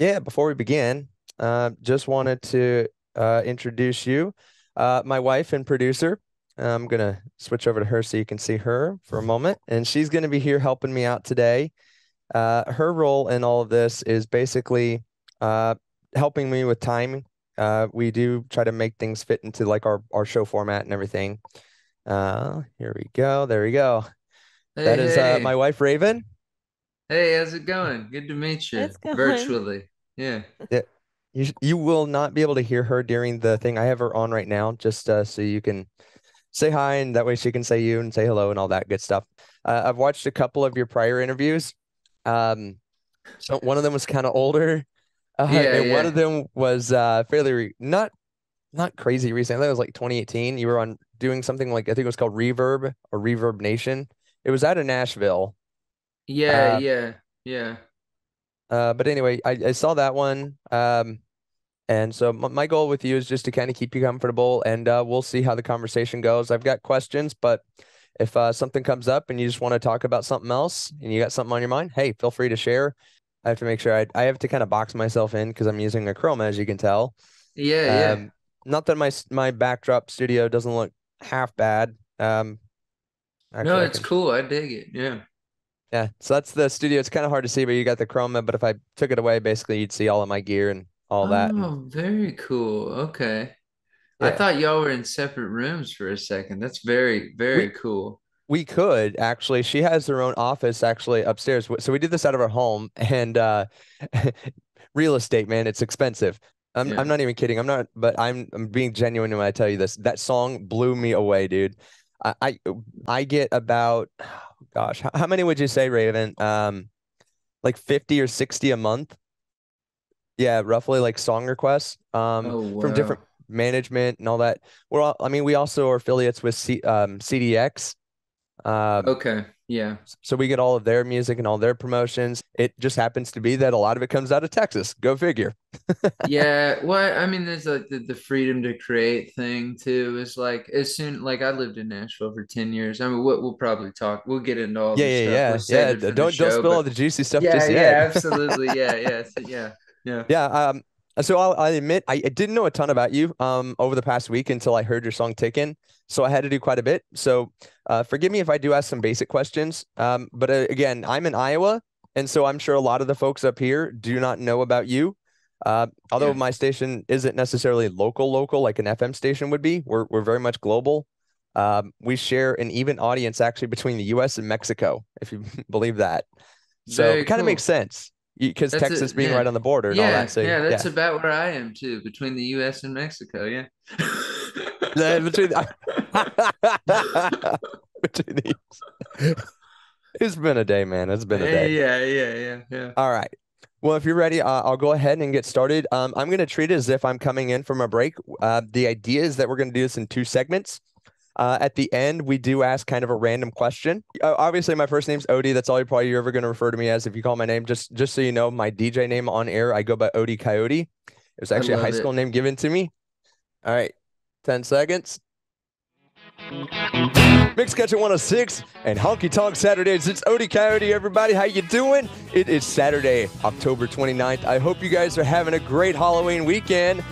Yeah, before we begin, just wanted to introduce you, my wife and producer. I'm gonna switch over to her so you can see her for a moment, and she's gonna be here helping me out today. Her role in all of this is basically uh, helping me with timing. We do try to make things fit into like our show format and everything. Here we go. There we go. Hey, That is my hey, wife, Raven. hey, how's it going? Good to meet you It's going. virtually. Yeah. Yeah, you will not be able to hear her during the thing. I have her on right now, just so you can say hi, and that way she can say you and say hello and all that good stuff. I've watched a couple of your prior interviews. Um, so one of them was kind of older, Yeah, and one yeah. of them was fairly not crazy recent. I think it was like 2018. You were on doing something like I think it was called Reverb or Reverb Nation. It was out of Nashville. Yeah, Uh, yeah, yeah. but anyway, I saw that one. And so my goal with you is just to kind of keep you comfortable, and we'll see how the conversation goes. I've got questions, but if something comes up and you just want to talk about something else and you got something on your mind, hey, feel free to share. I have to make sure I have to kind of box myself in because I'm using a Chroma, as you can tell. Yeah, yeah. Um, Not that my backdrop studio doesn't look half bad. No, Actually, I it's can. cool. I dig it. Yeah. Yeah, so that's the studio. It's kind of hard to see, but you got the Chroma. But if I took it away, basically you'd see all of my gear and all that. And Oh, very cool. Okay. I yeah, thought y'all were in separate rooms for a second. That's very, we very cool. We could actually. She has her own office actually upstairs. So we did this out of our home and real estate, man, it's expensive. I'm Yeah. not even kidding. I'm being genuine when I tell you this. That song blew me away, dude. I I, I get about gosh, how many would you say, Raven? Like 50 or 60 a month. Yeah, roughly like song requests Oh, from different wow. management and all that. I mean, we also are affiliates with CDX. Okay. Yeah. So we get all of their music and all their promotions. It just happens to be that a lot of it comes out of Texas. Go figure. Yeah, well, I mean, there's like the freedom to create thing too. Is like as soon like I lived in Nashville for 10 years. I mean, we'll probably talk. We'll get into all Yeah, this yeah, stuff. We'll yeah, save yeah. it for the Don't show. spill all But the juicy stuff yeah, just yeah, yet. absolutely. Yeah, yeah, yeah, yeah. Yeah. So I admit I didn't know a ton about you over the past week until I heard your song Tickin'. So I had to do quite a bit. So forgive me if I do ask some basic questions. But again, I'm in Iowa, and so I'm sure a lot of the folks up here do not know about you. Although Yeah. my station isn't necessarily local like an FM station would be, we're very much global. We share an even audience actually between the U.S. and Mexico, if you believe that. So it Very kind of makes cool. sense because That's Texas it. being right Yeah, on the border and all that. yeah, So yeah. That's yeah, about where I am too, between the U.S. and Mexico. Yeah. between between these, it's been a day, man. It's been a day. Yeah, yeah, yeah, yeah. All right. Well, if you're ready, I'll go ahead and get started. I'm going to treat it as if I'm coming in from a break. The idea is that we're going to do this in two segments. At the end, we do ask kind of a random question. Obviously, my first name's Odie. That's all you're ever going to refer to me as if you call my name. Just so you know, my DJ name on air, I go by Odie Coyote. It was I actually a high love school it. name given to me. All right, 10 seconds. Mix Catcher 106 and Honky Tonk Saturdays. It's Odie Coyote, everybody. How you doing? It is Saturday, October 29th. I hope you guys are having a great Halloween weekend.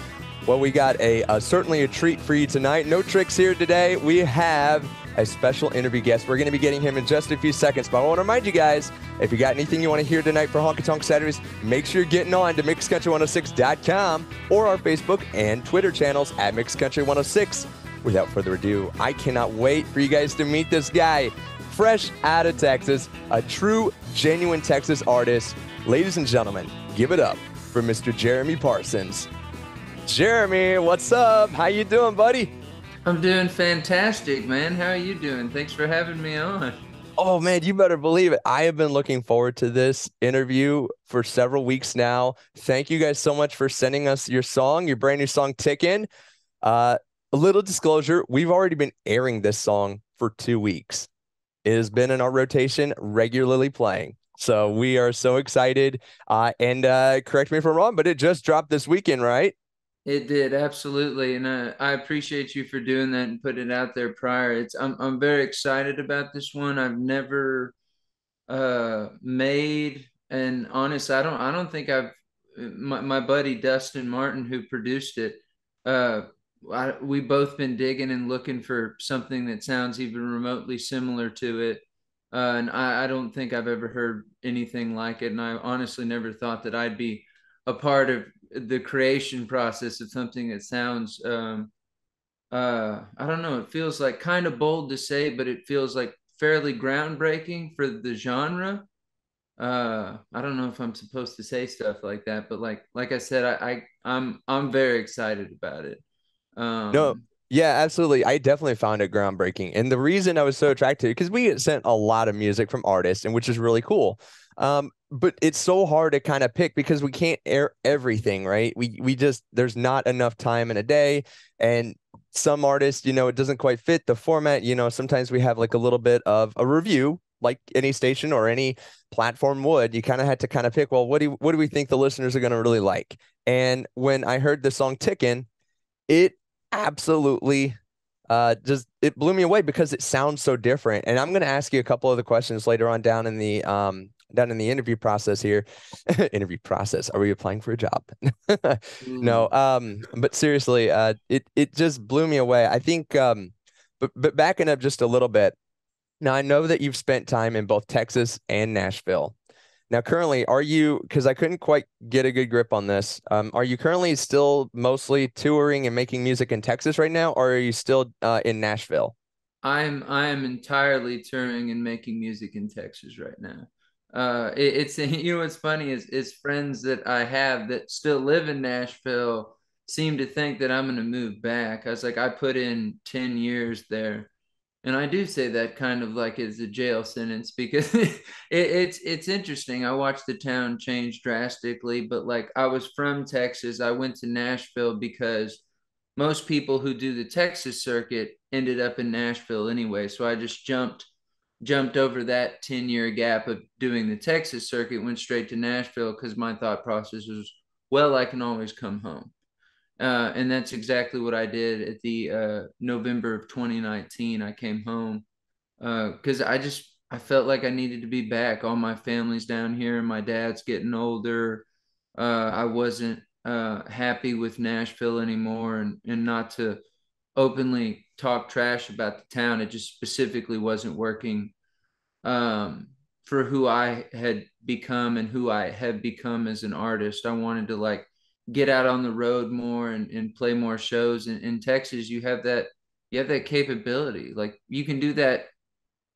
Well, we got certainly a treat for you tonight. No tricks here today. We have a special interview guest. We're going to be getting him in just a few seconds. But I want to remind you guys, if you got anything you want to hear tonight for Honky Tonk Saturdays, make sure you're getting on to mixcountry106.com or our Facebook and Twitter channels at mixcountry106. Without further ado, I cannot wait for you guys to meet this guy, fresh out of Texas, a true, genuine Texas artist. Ladies and gentlemen, give it up for Mr. Jeremy Parsons. Jeremy, what's up? How you doing, buddy? I'm doing fantastic, man. How are you doing? Thanks for having me on. Oh man, you better believe it. I have been looking forward to this interview for several weeks now. Thank you guys so much for sending us your song, your brand new song, Tickin'. Uh, a little disclosure, we've already been airing this song for 2 weeks. It has been in our rotation, regularly playing. So we are so excited. And correct me if I'm wrong, but it just dropped this weekend, right? It did, absolutely. And I appreciate you for doing that and putting it out there prior. I'm very excited about this one. I've never made, and honest, I don't think I've my buddy Dustin Martin, who produced it, uh, we both been digging and looking for something that sounds even remotely similar to it. And I don't think I've ever heard anything like it. And I honestly never thought that I'd be a part of the creation process of something that sounds, I don't know, it feels like kind of bold to say, but it feels like fairly groundbreaking for the genre. I don't know if I'm supposed to say stuff like that, but like I said, I'm very excited about it. No, um yeah, absolutely. I definitely found it groundbreaking. And the reason I was so attracted, because we get sent a lot of music from artists, and which is really cool. But it's so hard to kind of pick because we can't air everything, right? We just there's not enough time in a day. And some artists, it doesn't quite fit the format. Sometimes we have like a little bit of a review, like any station or any platform would. You kind of had to kind of pick, well, what do we think the listeners are going to really like? And when I heard the song Tickin', it absolutely just it blew me away because it sounds so different. And I'm going to ask you a couple of the questions later on down in the interview process here. Interview process. Are we applying for a job? No. Ooh. But seriously, it just blew me away. I think but backing up just a little bit. Now I know that you've spent time in both Texas and Nashville. Now, currently, are you, because I couldn't quite get a good grip on this, are you currently still mostly touring and making music in Texas right now, or are you still in Nashville? I am entirely touring and making music in Texas right now. It's what's funny is friends that I have that still live in Nashville seem to think that I'm gonna move back. I was like, I put in 10 years there. And I do say that kind of like it's a jail sentence because it's interesting. I watched the town change drastically, but like I was from Texas. I went to Nashville because most people who do the Texas circuit ended up in Nashville anyway. So I just jumped over that 10-year gap of doing the Texas circuit, went straight to Nashville because my thought process was, well, I can always come home. And that's exactly what I did at the November of 2019. I came home because I felt like I needed to be back. All my family's down here. My dad's getting older. I wasn't happy with Nashville anymore, and not to openly talk trash about the town. It just specifically wasn't working um, for who I had become and who I have become as an artist. I wanted to like get out on the road more and play more shows. In Texas, you have that capability. Like you can do that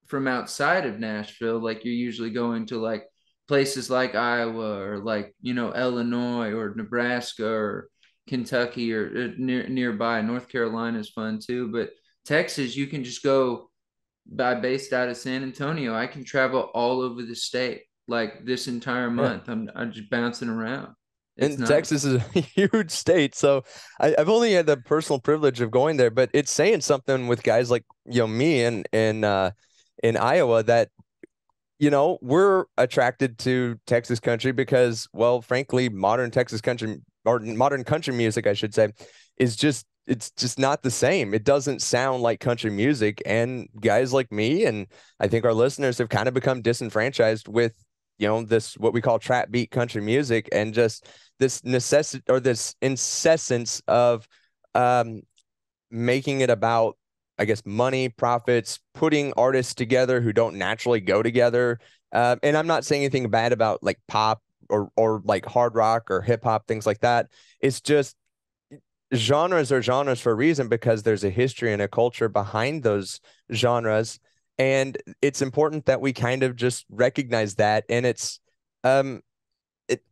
from outside of Nashville. Like you're usually going to like places like Iowa or like, Illinois or Nebraska or Kentucky or nearby. North Carolina is fun too, but Texas, you can just go by based out of San Antonio. I can travel all over the state like this entire Yeah. month. I'm just bouncing around. It's And nice. Texas is a huge state, so I've only had the personal privilege of going there, but it's saying something with guys like me in Iowa that we're attracted to Texas country because, well, frankly, modern Texas country or modern country music, I should say, it's just not the same. It doesn't sound like country music. And guys like me, and I think our listeners have kind of become disenfranchised with, this what we call trap beat country music and just this necessity or this incessance of um making it about, I guess, money, profits, putting artists together who don't naturally go together. And I'm not saying anything bad about like pop or like hard rock or hip hop, things like that. It's just genres are genres for a reason because there's a history and a culture behind those genres. And it's important that we kind of just recognize that. And um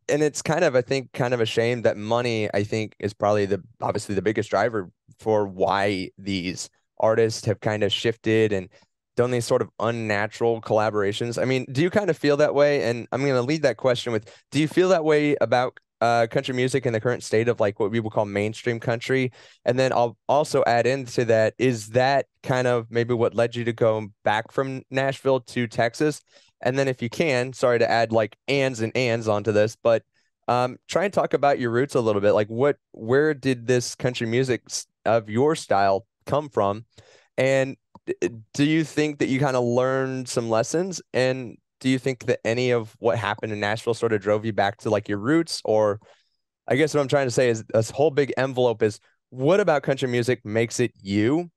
it's kind of, I think, kind of a shame that money, I think, is probably obviously the biggest driver for why these artists have kind of shifted and done these sort of unnatural collaborations. I mean, do you kind of feel that way? And I'm going to lead that question with, do you feel that way about country music in the current state of like what we would call mainstream country? And then I'll also add into that, is that kind of maybe what led you to go back from Nashville to Texas? And then if you can, sorry to add like ands and ands onto this, but try and talk about your roots a little bit. Like where did this country music of your style come from? And do you think that you kind of learned some lessons? And do you think that any of what happened in Nashville sort of drove you back to like your roots? Or I guess what I'm trying to say is this whole big envelope is what about country music makes it you?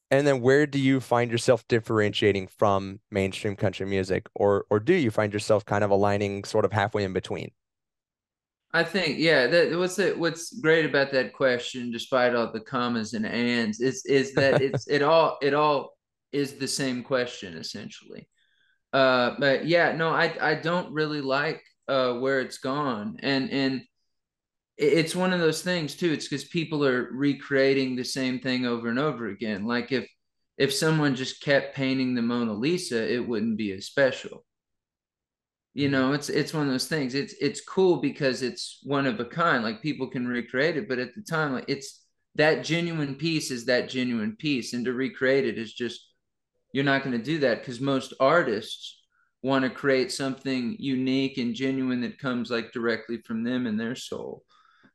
And then where do you find yourself differentiating from mainstream country music? Or do you find yourself kind of aligning sort of halfway in between? I think, yeah, that what's great about that question, despite all the commas and ands, is that it all is the same question essentially. But yeah, no, I don't really like where it's gone, and it's one of those things too. It's because people are recreating the same thing over and over again. Like if someone just kept painting the Mona Lisa, it wouldn't be as special. You Mhm. know, it's one of those things. It's cool because it's one of a kind. Like people can recreate it, but at the time, like it's that genuine piece is that genuine piece, and to recreate it is just you're not going to do that because most artists want to create something unique and genuine that comes like directly from them and their soul.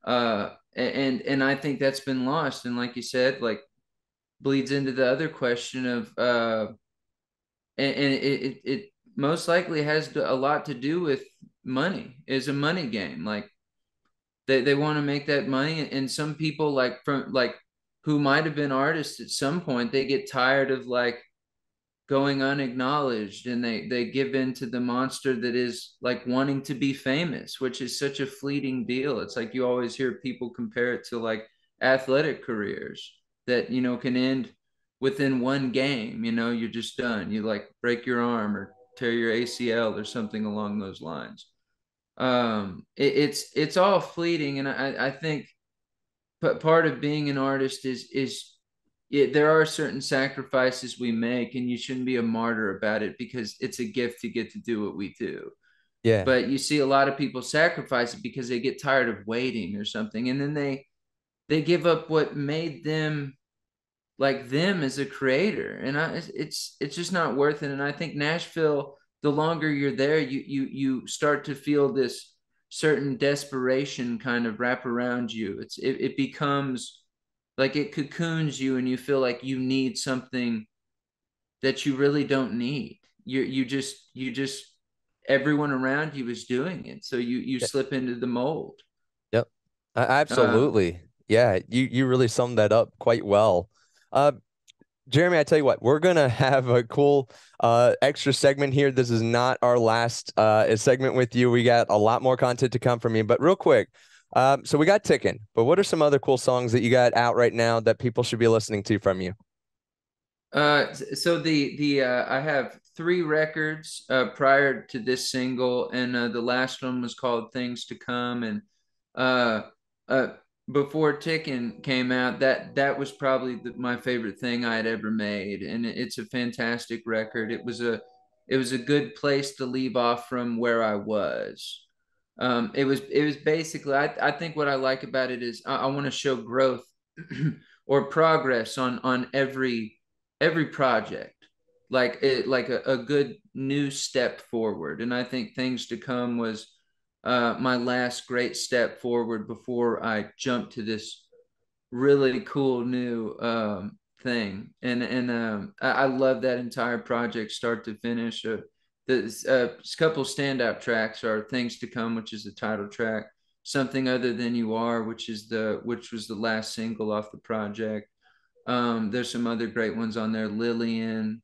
And I think that's been lost. And like you said, like bleeds into the other question of and it most likely has a lot to do with money. Is a money game. Like they want to make that money, and some people like from like who might have been artists at some point, they get tired of like going unacknowledged, and they give in to the monster that is like wanting to be famous, which is such a fleeting deal. It's like you always hear people compare it to like athletic careers that can end within one game. You're just done. You like break your arm or tear your ACL or something along those lines. It's all fleeting, and I think part of being an artist is there are certain sacrifices we make, and you shouldn't be a martyr about it because it's a gift to get to do what we do. Yeah. But you see a lot of people sacrifice it because they get tired of waiting or something, and then they give up what made them like them as a creator, and it's just not worth it. And I think Nashville, the longer you're there, you start to feel this certain desperation kind of wrap around you. It becomes like it cocoons you, and you feel like you need something that you really don't need. You just everyone around you is doing it, so you Yeah. slip into the mold. Yep. uh Absolutely. Yeah, you really summed that up quite well. Uh, Jeremy, I tell you what, we're gonna have a cool extra segment here. This is not our last segment with you. We got a lot more content to come from you, but real quick, so we got Tickin', but what are some other cool songs that you got out right now that people should be listening to from you? so the I have three records prior to this single, and the last one was called Things to Come. And uh uh before Tickin' came out, that was probably my favorite thing I had ever made, and it's a fantastic record. It was a good place to leave off from where I was. It was basically, I think what I like about it is I want to show growth or progress on every project, like a good new step forward. And I think Things to Come was my last great step forward before I jumped to this really cool new thing. And I love that entire project start to finish. The couple standout tracks are Things to Come, which is the title track, Something Other Than You Are, which was the last single off the project. There's some other great ones on there, Lillian,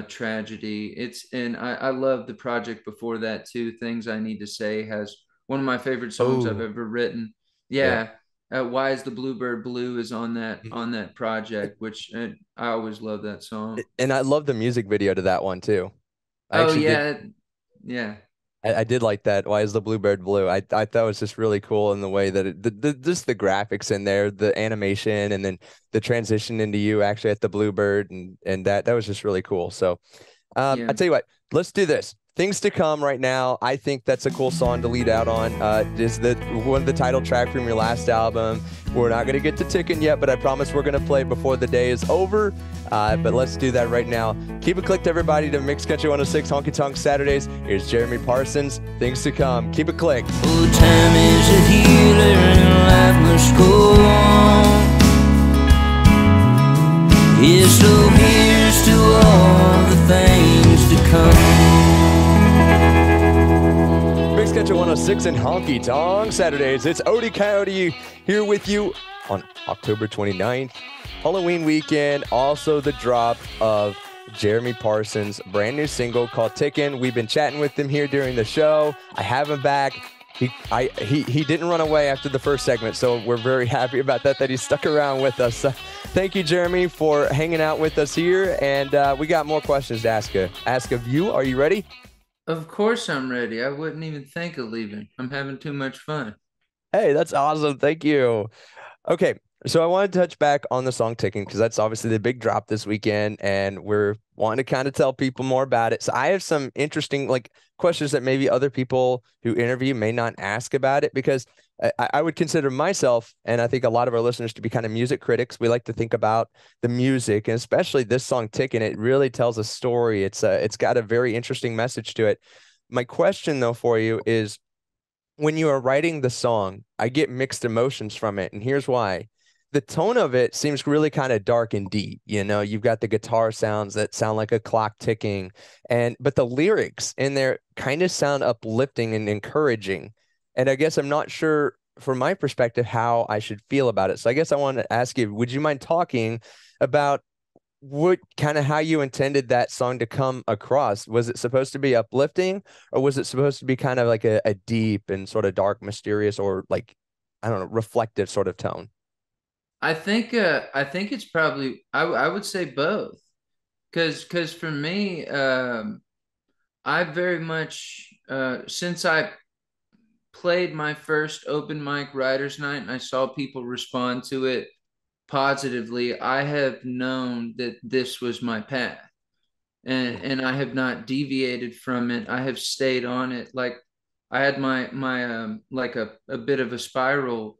Tragedy. And I love the project before that too. Things I Need to Say has one of my favorite songs I've Oh, ever written. yeah. Yeah. Why Is the Bluebird Blue is on that Mhm. on that project, which I always love that song. And I love the music video to that one too. I Oh actually did. yeah, yeah, I did like that. Why is the bluebird blue? I thought it was just really cool in the way that just the graphics in there, the animation, and then the transition into you actually at the bluebird, and that was just really cool. So I yeah. tell you what, let's do this. Things to Come right now. I think that's a cool song to lead out on. Is the one of the title track from your last album. We're not gonna get to Ticking yet, but I promise we're gonna play it before the day is over. But let's do that right now. Keep it clicked, everybody, to Mix Country 106 Honky Tonk Saturdays. Here's Jeremy Parsons. Things to Come. Keep it clicked. Oh, time is a healer and life must go on. Yes, so here's to all the things to come. 6 and Honky Tonk Saturdays. It's Odie Coyote here with you on October 29th, Halloween weekend. Also the drop of Jeremy Parsons' brand new single called Tickin'. We've been chatting with him here during the show. I have him back. He didn't run away after the first segment, so we're very happy about that he stuck around with us. Thank you, Jeremy, for hanging out with us here, and we got more questions to ask of you. Are you ready? Of course I'm ready. I wouldn't even think of leaving. I'm having too much fun. Hey, that's awesome. Thank you. Okay, so I want to touch back on the song Ticking because that's obviously the big drop this weekend, and we're wanting to kind of tell people more about it. So I have some interesting questions that maybe other people who interview may not ask about it, because I would consider myself, and I think a lot of our listeners, to be kind of music critics. We like to think about the music, and especially this song Ticking. It really tells a story. It's got a very interesting message to it. My question though for you is, when you are writing the song, I get mixed emotions from it. And here's why. The tone of it seems really kind of dark and deep. You know, you've got the guitar sounds that sound like a clock ticking, but the lyrics in there kind of sound uplifting and encouraging. And I guess I'm not sure from my perspective how I should feel about it. So I guess I want to ask you, would you mind talking about what kind of how you intended that song to come across? Was it supposed to be uplifting, or was it supposed to be kind of like a deep and sort of dark, mysterious, or I don't know, reflective sort of tone? I think it's probably I would say both, because for me, I very much since I played my first open mic writers night and I saw people respond to it positively, I have known that this was my path, and I have not deviated from it. I have stayed on it. Like I had my like a bit of a spiral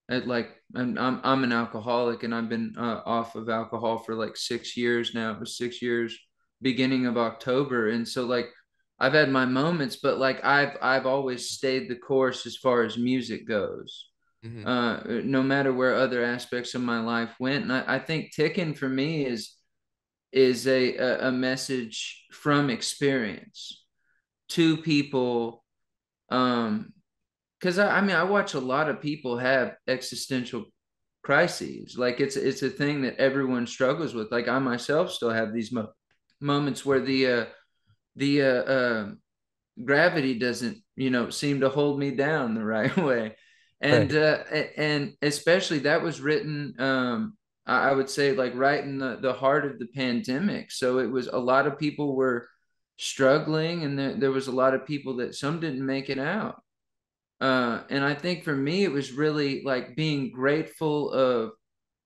at I'm an alcoholic, and I've been off of alcohol for like 6 years now. It was 6 years beginning of October, and so I've had my moments, but I've always stayed the course as far as music goes. Mm-hmm. No matter where other aspects of my life went. And I think Ticking for me is a message from experience to people. Because I mean, I watch a lot of people have existential crises. Like it's a thing that everyone struggles with. Like I myself still have these moments where the gravity doesn't, seem to hold me down the right way. And Right. and especially that was written, I would say, like right in the heart of the pandemic. So it was a lot of people were struggling, and there was a lot of people that some didn't make it out. And I think for me, it was really like being grateful of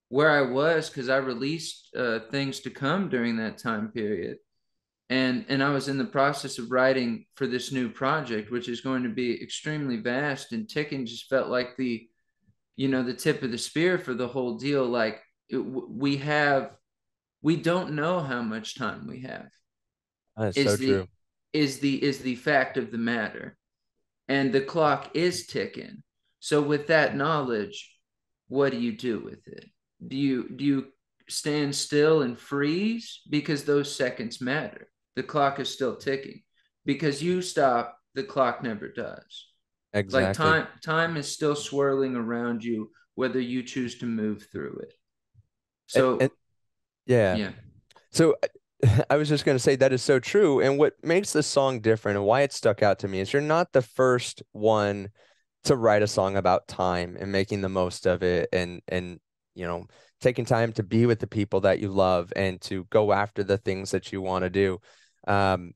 where I was, because I released things to come during that time period. And I was in the process of writing for this new project, which is going to be extremely vast. And Ticking just felt like the tip of the spear for the whole deal. Like we don't know how much time we have. That is so Is the true. is the fact of the matter, and the clock is ticking. So with that knowledge, what do you do with it? Do you stand still and freeze, because those seconds matter? The clock is still ticking. Because you stop, the clock never does. Like Exactly. time is still swirling around you, whether you choose to move through it. And So yeah. yeah. So I was just going to say that is so true. And what makes this song different and why it stuck out to me is you're not the first one to write a song about time and making the most of it, and taking time to be with the people that you love and to go after the things that you want to do. Um,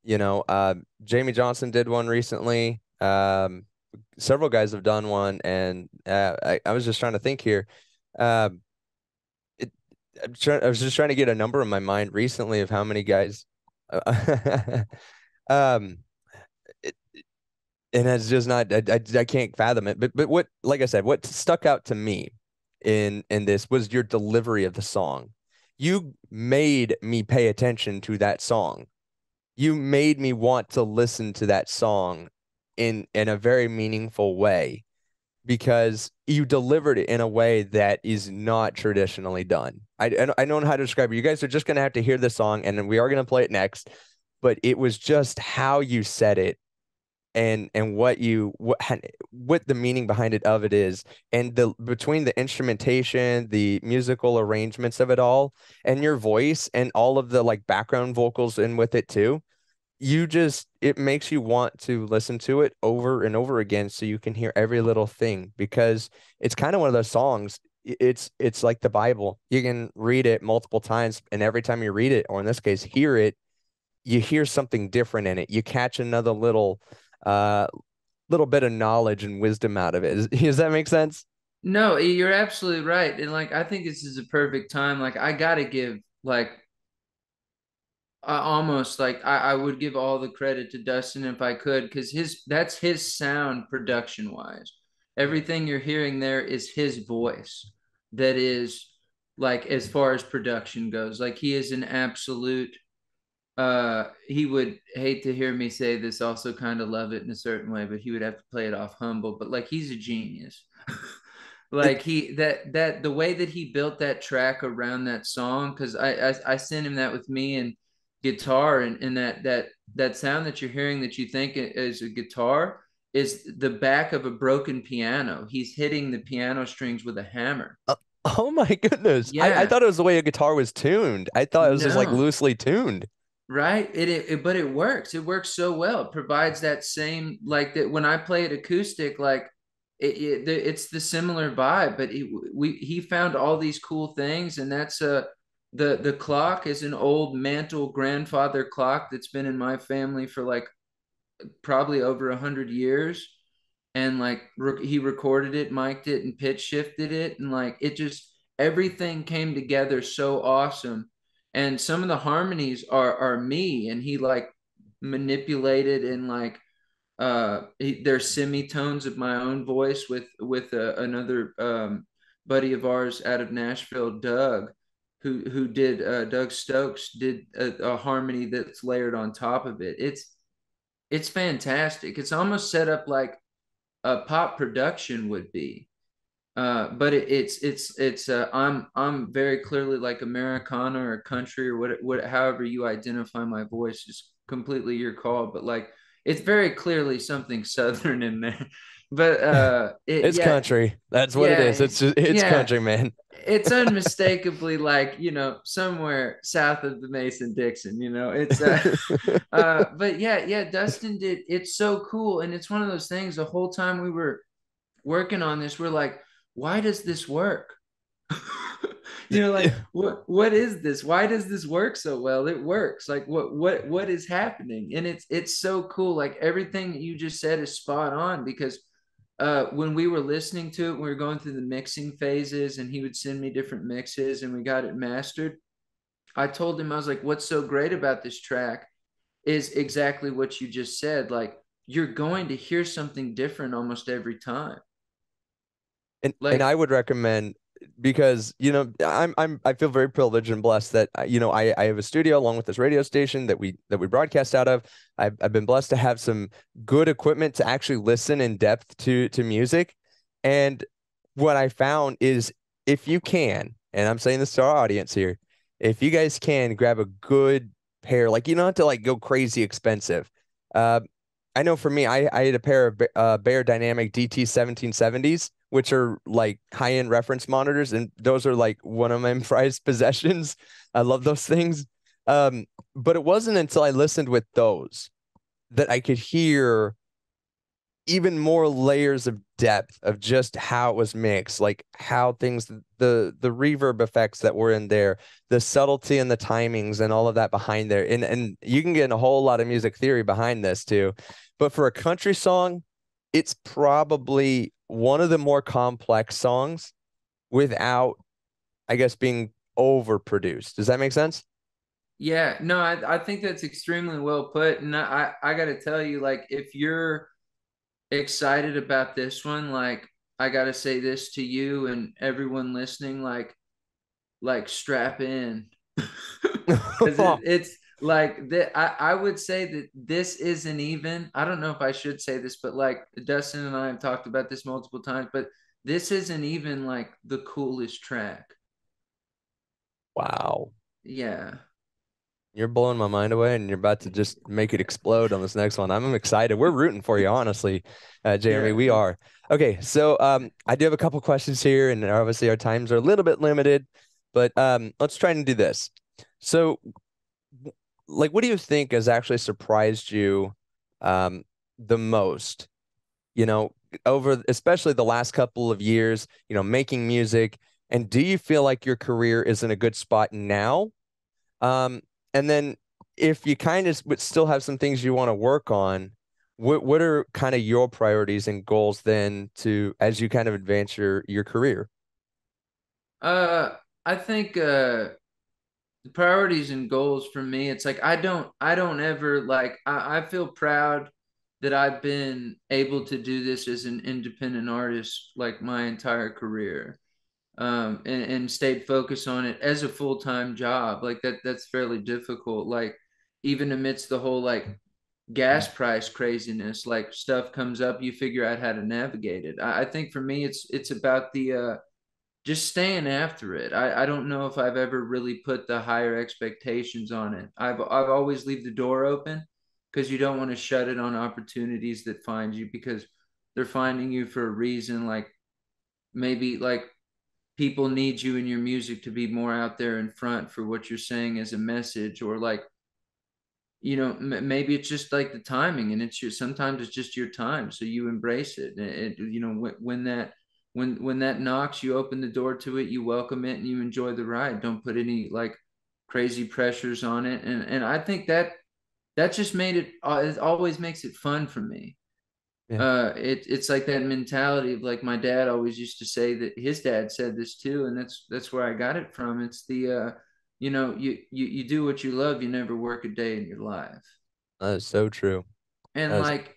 Jamie Johnson did one recently. Several guys have done one, and I was just trying to think here. Um, I was just trying to get a number in my mind recently of how many guys. um, it, and it's just not. I can't fathom it. But what, like I said, what stuck out to me in this was your delivery of the song. You made me pay attention to that song. You made me want to listen to that song in a very meaningful way, because you delivered it in a way that is not traditionally done. I don't know how to describe it. You guys are just going to have to hear the song, and then we are going to play it next. But it was just how you said it and what the meaning behind it is, and the between the instrumentation, the musical arrangements of it all, and your voice and all of the like background vocals in with it too, it makes you want to listen to it over and over again so you can hear every little thing, because it's kind of one of those songs. It's like the Bible. You can read it multiple times, and every time you read it, or in this case hear it, you hear something different in it. You catch another uh little bit of knowledge and wisdom out of it. Does that make sense? No, you're absolutely right. And like I think this is a perfect time. Like I gotta give like almost like I would give all the credit to Dustin if I could, because that's his sound production wise. Everything you're hearing there is his voice. That is like as far as production goes. Like he is an absolute he would hate to hear me say this, also kind of love it in a certain way, but he would have to play it off humble. But like he's a genius. It, Like he that the way that he built that track around that song, because I sent him that with me and guitar, and that sound that you're hearing that you think is a guitar is the back of a broken piano. He's hitting the piano strings with a hammer. oh my goodness. I Yeah. thought it was the way a guitar was tuned. I thought it was just like No. loosely tuned. Right. But it works. It works so well. It provides that same, like that when I play it acoustic, like it's the similar vibe, but he found all these cool things. And that's the clock is an old mantle grandfather clock that's been in my family for like probably over 100 years. And like he recorded it, mic'd it, and pitch shifted it, and like it just everything came together so awesome. And some of the harmonies are me, and he like manipulated and like there's semitones of my own voice with another buddy of ours out of Nashville, Doug, who did Doug Stokes did a harmony that's layered on top of it. It's fantastic. It's almost set up like a pop production would be. But it's I'm very clearly like Americana or country or what however you identify my voice is completely your call. But like it's very clearly something southern in there. But It's country. That's what it is. yeah, It's yeah, country, man. it's unmistakably like somewhere south of the Mason Dixon. It's but yeah, Dustin did. It's so cool, and it's one of those things. The whole time we were working on this, we're like, why does this work? Like what is this? Why does this work so well? It works. Like what is happening? And it's so cool. Like everything that you just said is spot on, because when we were listening to it, we were going through the mixing phases, and he would send me different mixes, and we got it mastered. I told him, I was like, what's so great about this track is exactly what you just said. Like you're going to hear something different almost every time. And Like I would recommend, because I feel very privileged and blessed that I have a studio along with this radio station that we broadcast out of. I've been blessed to have some good equipment to actually listen in depth to music. And what I found is, if you can, and I'm saying this to our audience here, if you guys can grab a good pair, like you don't have to like go crazy expensive. Uh, I know for me, I had a pair of Bear Dynamic DT 1770s, which are like high-end reference monitors, and those are like one of my prized possessions. I love those things. But it wasn't until I listened with those that I could hear even more layers of depth of just how it was mixed, like how things, the reverb effects that were in there, the subtlety and the timings and all of that behind there. And you can get a whole lot of music theory behind this too. But for a country song, it's probably one of the more complex songs without, I guess, being overproduced. Does that make sense? yeah, no, I think that's extremely well put. And I got to tell you, like, if you're excited about this one, like, I got to say this to you and everyone listening, like strap in. Because it's like that. I would say that this isn't even, I don't know if I should say this, but like Dustin and I have talked about this multiple times, but this isn't even like the coolest track. Wow. Yeah. You're blowing my mind away, and you're about to just make it explode on this next one. I'm excited. We're rooting for you, honestly, Jeremy. Yeah, We are. Okay, so I do have a couple questions here, and obviously our times are a little bit limited, but let's try and do this. So, like, what do you think has actually surprised you um, the most? You know, over especially the last couple of years, making music, and do you feel like your career is in a good spot now? Um, and then if you kind of would still have some things you want to work on, what are kind of your priorities and goals then to as you kind of advance your career? uh, I think the priorities and goals for me, it's like I don't ever like I feel proud that I've been able to do this as an independent artist like my entire career. And stayed focused on it as a full-time job. Like that's fairly difficult. Like even amidst the whole like gas price craziness, like stuff comes up, you figure out how to navigate it. I think for me it's about the just staying after it. I don't know if I've ever really put the higher expectations on it. I've always leave the door open because you don't want to shut it on opportunities that find you because they're finding you for a reason. Like maybe like people need you in your music to be more out there in front for what you're saying as a message, or like maybe it's just like the timing, and it's your sometimes it's just your time, so you embrace it. When that knocks, you open the door to it, you welcome it, and you enjoy the ride. Don't put any like crazy pressures on it, and I think that just made it, it always makes it fun for me. Yeah. It's like that mentality of like my dad always used to say, that his dad said this too, and that's where I got it from. It's the you do what you love, you never work a day in your life. That is so true. And That is, like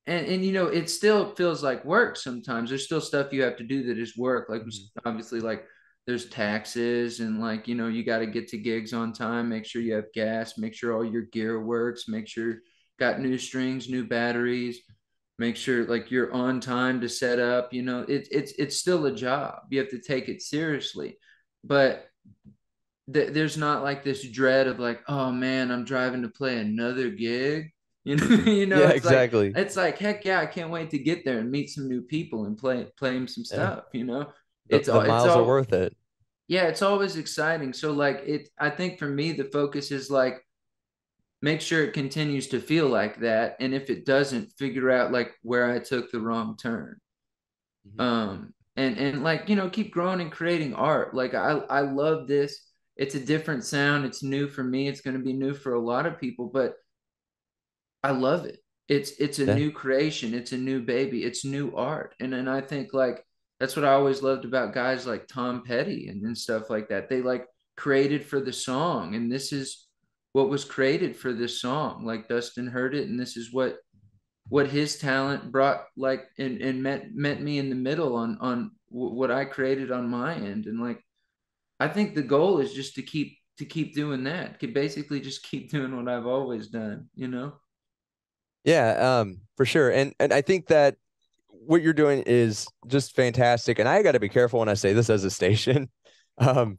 and it still feels like work sometimes. There's still stuff you have to do that is work. Like mhm. obviously like there's taxes, and like you got to get to gigs on time, make sure you have gas, make sure all your gear works, make sure got new strings, new batteries, make sure like you're on time to set up. It's still a job. You have to take it seriously. But there's not like this dread of like, oh man, I'm driving to play another gig. Yeah, It's like exactly. heck yeah, I can't wait to get there and meet some new people and play them some Yeah. stuff. The It's the all it's miles are all worth it. yeah, it's always exciting. So like I think for me the focus is like make sure it continues to feel like that, and if it doesn't, figure out like where I took the wrong turn. Mhm. And like keep growing and creating art. Like I love this. It's a different sound, it's new for me, it's going to be new for a lot of people, but I love it. It's a Yeah. new creation, it's a new baby, it's new art. And I think like that's what I always loved about guys like Tom Petty and stuff like that. They like created for the song, and this is what was created for this song. Like Dustin heard it, and this is what his talent brought, like and met me in the middle on what I created on my end. And like I think the goal is just to keep doing that. Could basically just keep doing what I've always done. Yeah, for sure. And I think that what you're doing is just fantastic. And I got to be careful when I say this as a station, um,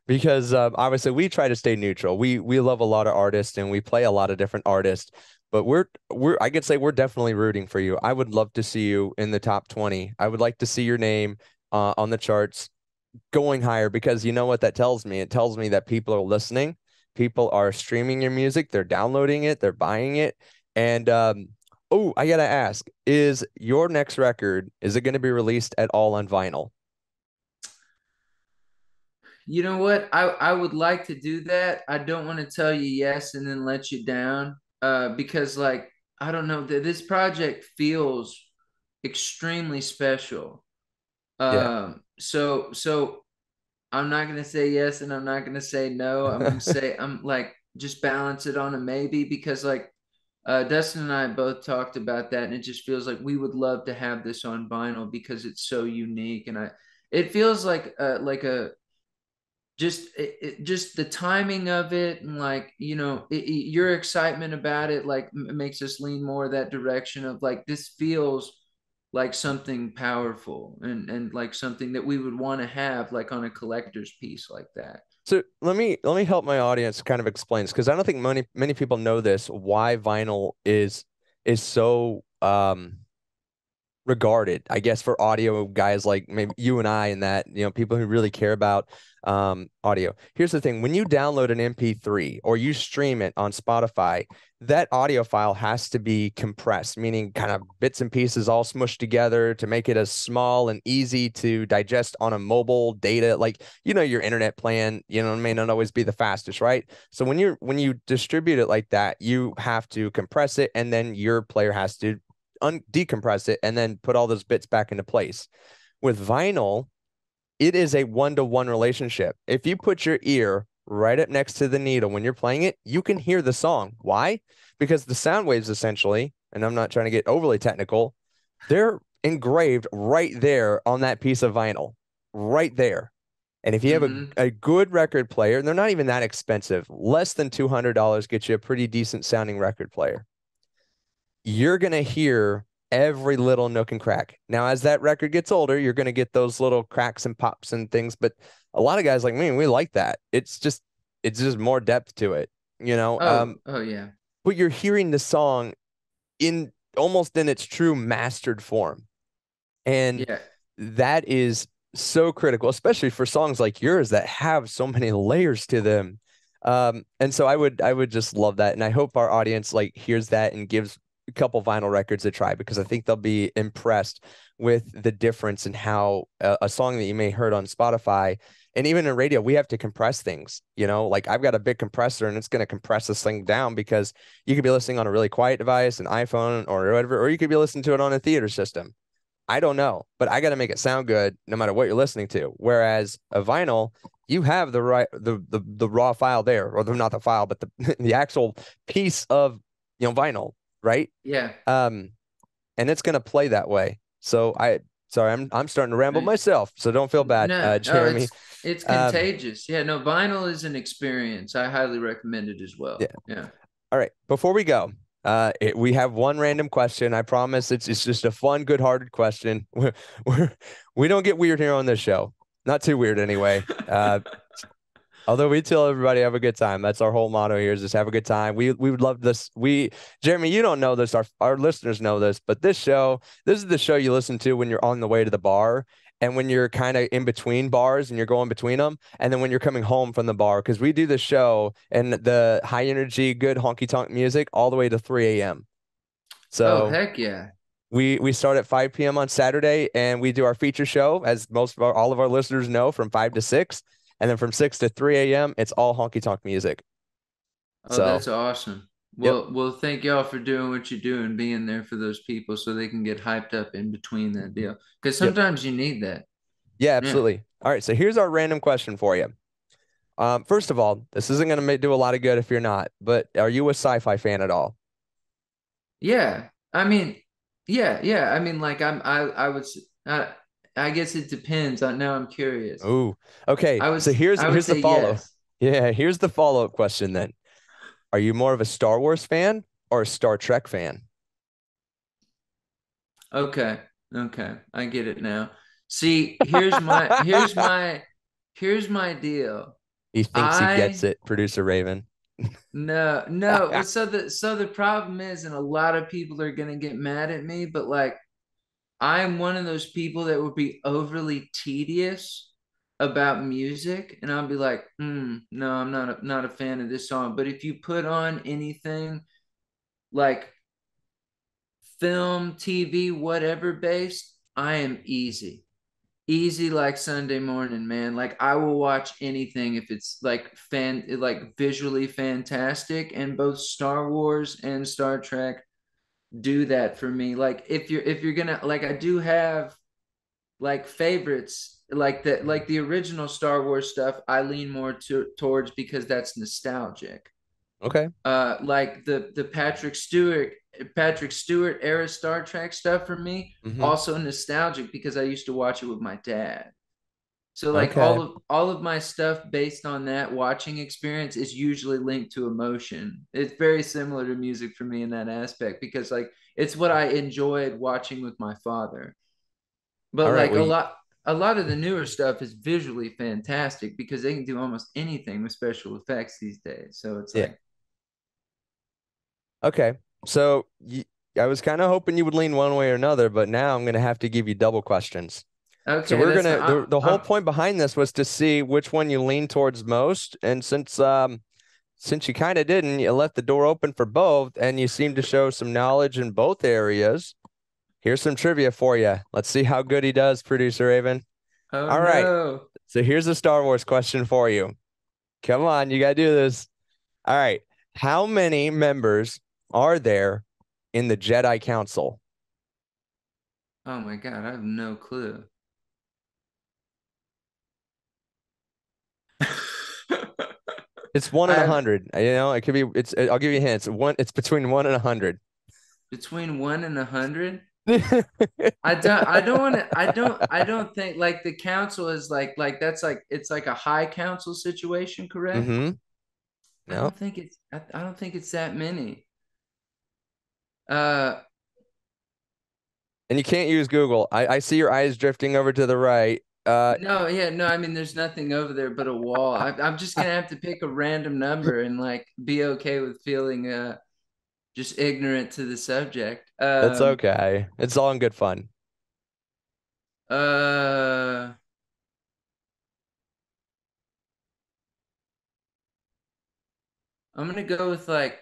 because obviously we try to stay neutral. We love a lot of artists and we play a lot of different artists, but we're I could say we're definitely rooting for you. I would love to see you in the top 20. I would like to see your name on the charts going higher because you know what that tells me? It tells me that people are listening, people are streaming your music, they're downloading it, they're buying it. And oh, I gotta ask, is your next record, is it going to be released at all on vinyl? You know what? I would like to do that. I don't want to tell you yes and then let you down. Because like I don't know, this project feels extremely special. Yeah. So I'm not gonna say yes and I'm not gonna say no. I'm gonna say I'm like just balance it on a maybe, because like Dustin and I both talked about that, and it just feels like we would love to have this on vinyl because it's so unique, and it feels like a just the timing of it, and like your excitement about it like makes us lean more that direction of like this feels like something powerful, and like something that we would want to have like on a collector's piece like that. So let me help my audience kind of explain this because I don't think many people know this, why vinyl is so regarded, I guess, for audio guys like maybe you and I and that, people who really care about audio. Here's the thing, when you download an MP3 or you stream it on Spotify, that audio file has to be compressed, meaning kind of bits and pieces all smushed together to make it as small and easy to digest on a mobile data. Like, your internet plan, may not always be the fastest, right? So when you distribute it like that, you have to compress it, and then your player has to decompress it and then put all those bits back into place. With vinyl, it is a one-to-one relationship. If you put your ear right up next to the needle when you're playing it, you can hear the song. Why? Because the sound waves essentially, and I'm not trying to get overly technical, they're engraved right there on that piece of vinyl, right there. And if you have Hmm. a good record player, and they're not even that expensive, less than $200 gets you a pretty decent sounding record player, you're going to hear every little nook and crack. Now, as that record gets older, you're going to get those little cracks and pops and things. But a lot of guys like me, we like that. It's just more depth to it, you know. Oh yeah. But you're hearing the song in almost in its true mastered form. And Yeah. that is so critical, especially for songs like yours that have so many layers to them. And so I would just love that. And I hope our audience like hears that and gives a couple vinyl records a try, because I think they'll be impressed with the difference in how a song that you may heard on Spotify and even in radio, we have to compress things, like I've got a big compressor and it's going to compress this thing down because you could be listening on a really quiet device, an iPhone or whatever, or you could be listening to it on a theater system. I don't know, but I got to make it sound good no matter what you're listening to. Whereas a vinyl, you have the raw file there, or not the file, but the the actual piece of vinyl, right? Yeah. Um, and it's gonna play that way. So sorry, I'm starting to ramble Right. myself, so don't feel bad, No, Jeremy. it's Um, contagious. Yeah, no, vinyl is an experience. I highly recommend it as yeah. well. Yeah. All right, before we go, we have one random question. I promise it's just a fun, good-hearted question. We're, we don't get weird here on this show. Not too weird anyway. Although we tell everybody have a good time. That's our whole motto here, is just have a good time. We would love this. Jeremy, you don't know this. Our listeners know this, but this is the show you listen to when you're on the way to the bar, and when you're kind of in between bars and you're going between them, and then when you're coming home from the bar, because we do the show and the high energy, good honky tonk music all the way to 3 a.m. Oh, So heck yeah. we start at 5 p.m. on Saturday, and we do our feature show, as all of our listeners know, from 5 to 6, and then from 6 to 3 a.m. it's all honky tonk music. Oh, So, that's awesome. yep, Well, thank y'all for doing what you do and being there for those people so they can get hyped up in between that deal. Because yep, sometimes you need that. yeah, Yeah. absolutely. All right, so here's our random question for you. First of all, this isn't going to do a lot of good if you're not, but are you a sci-fi fan at all? Yeah. I mean, yeah. I mean, like I would, I guess it depends. Now I'm curious. Ooh, okay. So here's I would here's the say follow. yes. Yeah, here's the follow-up question then. Are you more of a Star Wars fan or a Star Trek fan? Okay. Okay. I get it now. See, here's my deal. He thinks he gets I it, producer Raven. no. Well, so the problem is, and a lot of people are gonna get mad at me, but like I'm one of those people that would be overly tedious about music, and I'll be like, no, I'm not a fan of this song. But if you put on anything like film, TV, whatever based, I am easy. Easy like Sunday morning, man. Like I will watch anything if it's like visually fantastic, and both Star Wars and Star Trek do that for me. Like if you're gonna like I do have like favorites like the original Star Wars stuff I lean more towards because that's nostalgic. Okay. Like the Patrick Stewart era Star Trek stuff for me, Mm-hmm. also nostalgic because I used to watch it with my dad. So like Okay. all of my stuff based on that watching experience is usually linked to emotion. It's very similar to music for me in that aspect because like it's what I enjoyed watching with my father. All But right. like Well, a a lot of the newer stuff is visually fantastic because they can do almost anything with special effects these days. So it's Yeah. like, Okay. So I was kind of hoping you would lean one way or another, but now I'm going to have to give you double questions. So okay, we're that's gonna fine. the whole point behind this was to see which one you lean towards most, and since you kind of didn't, you left the door open for both, and you seem to show some knowledge in both areas. Here's some trivia for you. Let's see how good he does, producer Raven. Oh All right. no. So here's a Star Wars question for you. Come on, you gotta do this. All right. How many members are there in the Jedi Council? Oh my God, I have no clue. It's one I in a have hundred. You know, it could be. I'll give you hints. It's between 1 and 100. between 1 and 100. I don't think like the council is like that's like it's like a high council situation, correct? Mm-hmm. I No. don't think it's I don't think it's that many. Uh And you can't use Google. I see your eyes drifting over to the right. no, yeah, no, I mean there's nothing over there but a wall. I'm just gonna have to pick a random number and like be okay with feeling just ignorant to the subject. That's okay. It's all in good fun. Uh I'm gonna go with like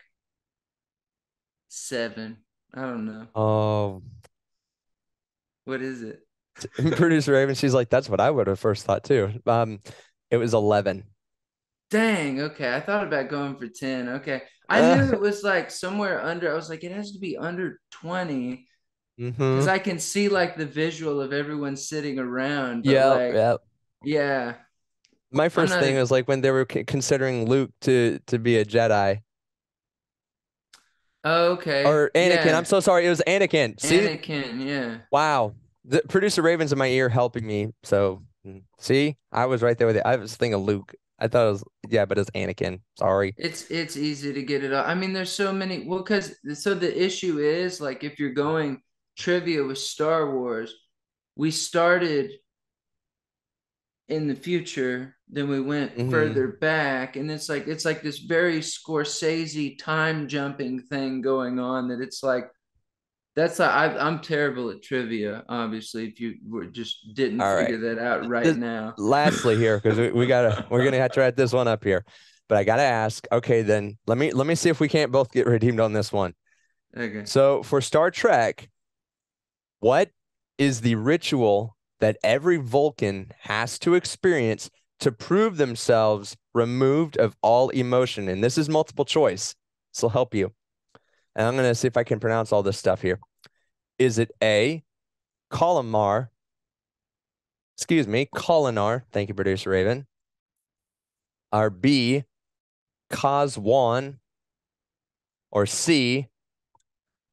7. I don't know. Oh, What is it? producer Raven, she's like, that's what I would have first thought too. It was 11. Dang, okay. I thought about going for 10. Okay. I knew Uh, it was like somewhere under. I was like, it has to be under 20 because mm-hmm. I can see like the visual of everyone sitting around, but Yep, like, yep. yeah, My I'm first not thing a was like when they were considering Luke to be a Jedi oh, okay. or Anakin. I'm Yeah. so sorry. It was Anakin. See, Anakin, yeah. wow. The producer Raven's in my ear helping me. So see, I was right there with it. I was thinking Luke. I thought it was yeah, but it's Anakin. Sorry. It's easy to get it up. I mean, there's so many. Well, because so the issue is like if you're going trivia with Star Wars, we started in the future, then we went further Hmm. back, and it's like this very Scorsese time jumping thing going on that it's like that's I'm terrible at trivia, obviously, if you just didn't All right. figure that out right now. Lastly here, because we're gonna have to wrap this one up here. But I gotta ask, okay, then let me see if we can't both get redeemed on this one. Okay. So for Star Trek, what is the ritual that every Vulcan has to experience to prove themselves removed of all emotion? And this is multiple choice. This will help you. And I'm gonna see if I can pronounce all this stuff here. Is it A, Colomar? Excuse me, Colinar. Thank you, producer Raven. Or B, Kazwan, or C,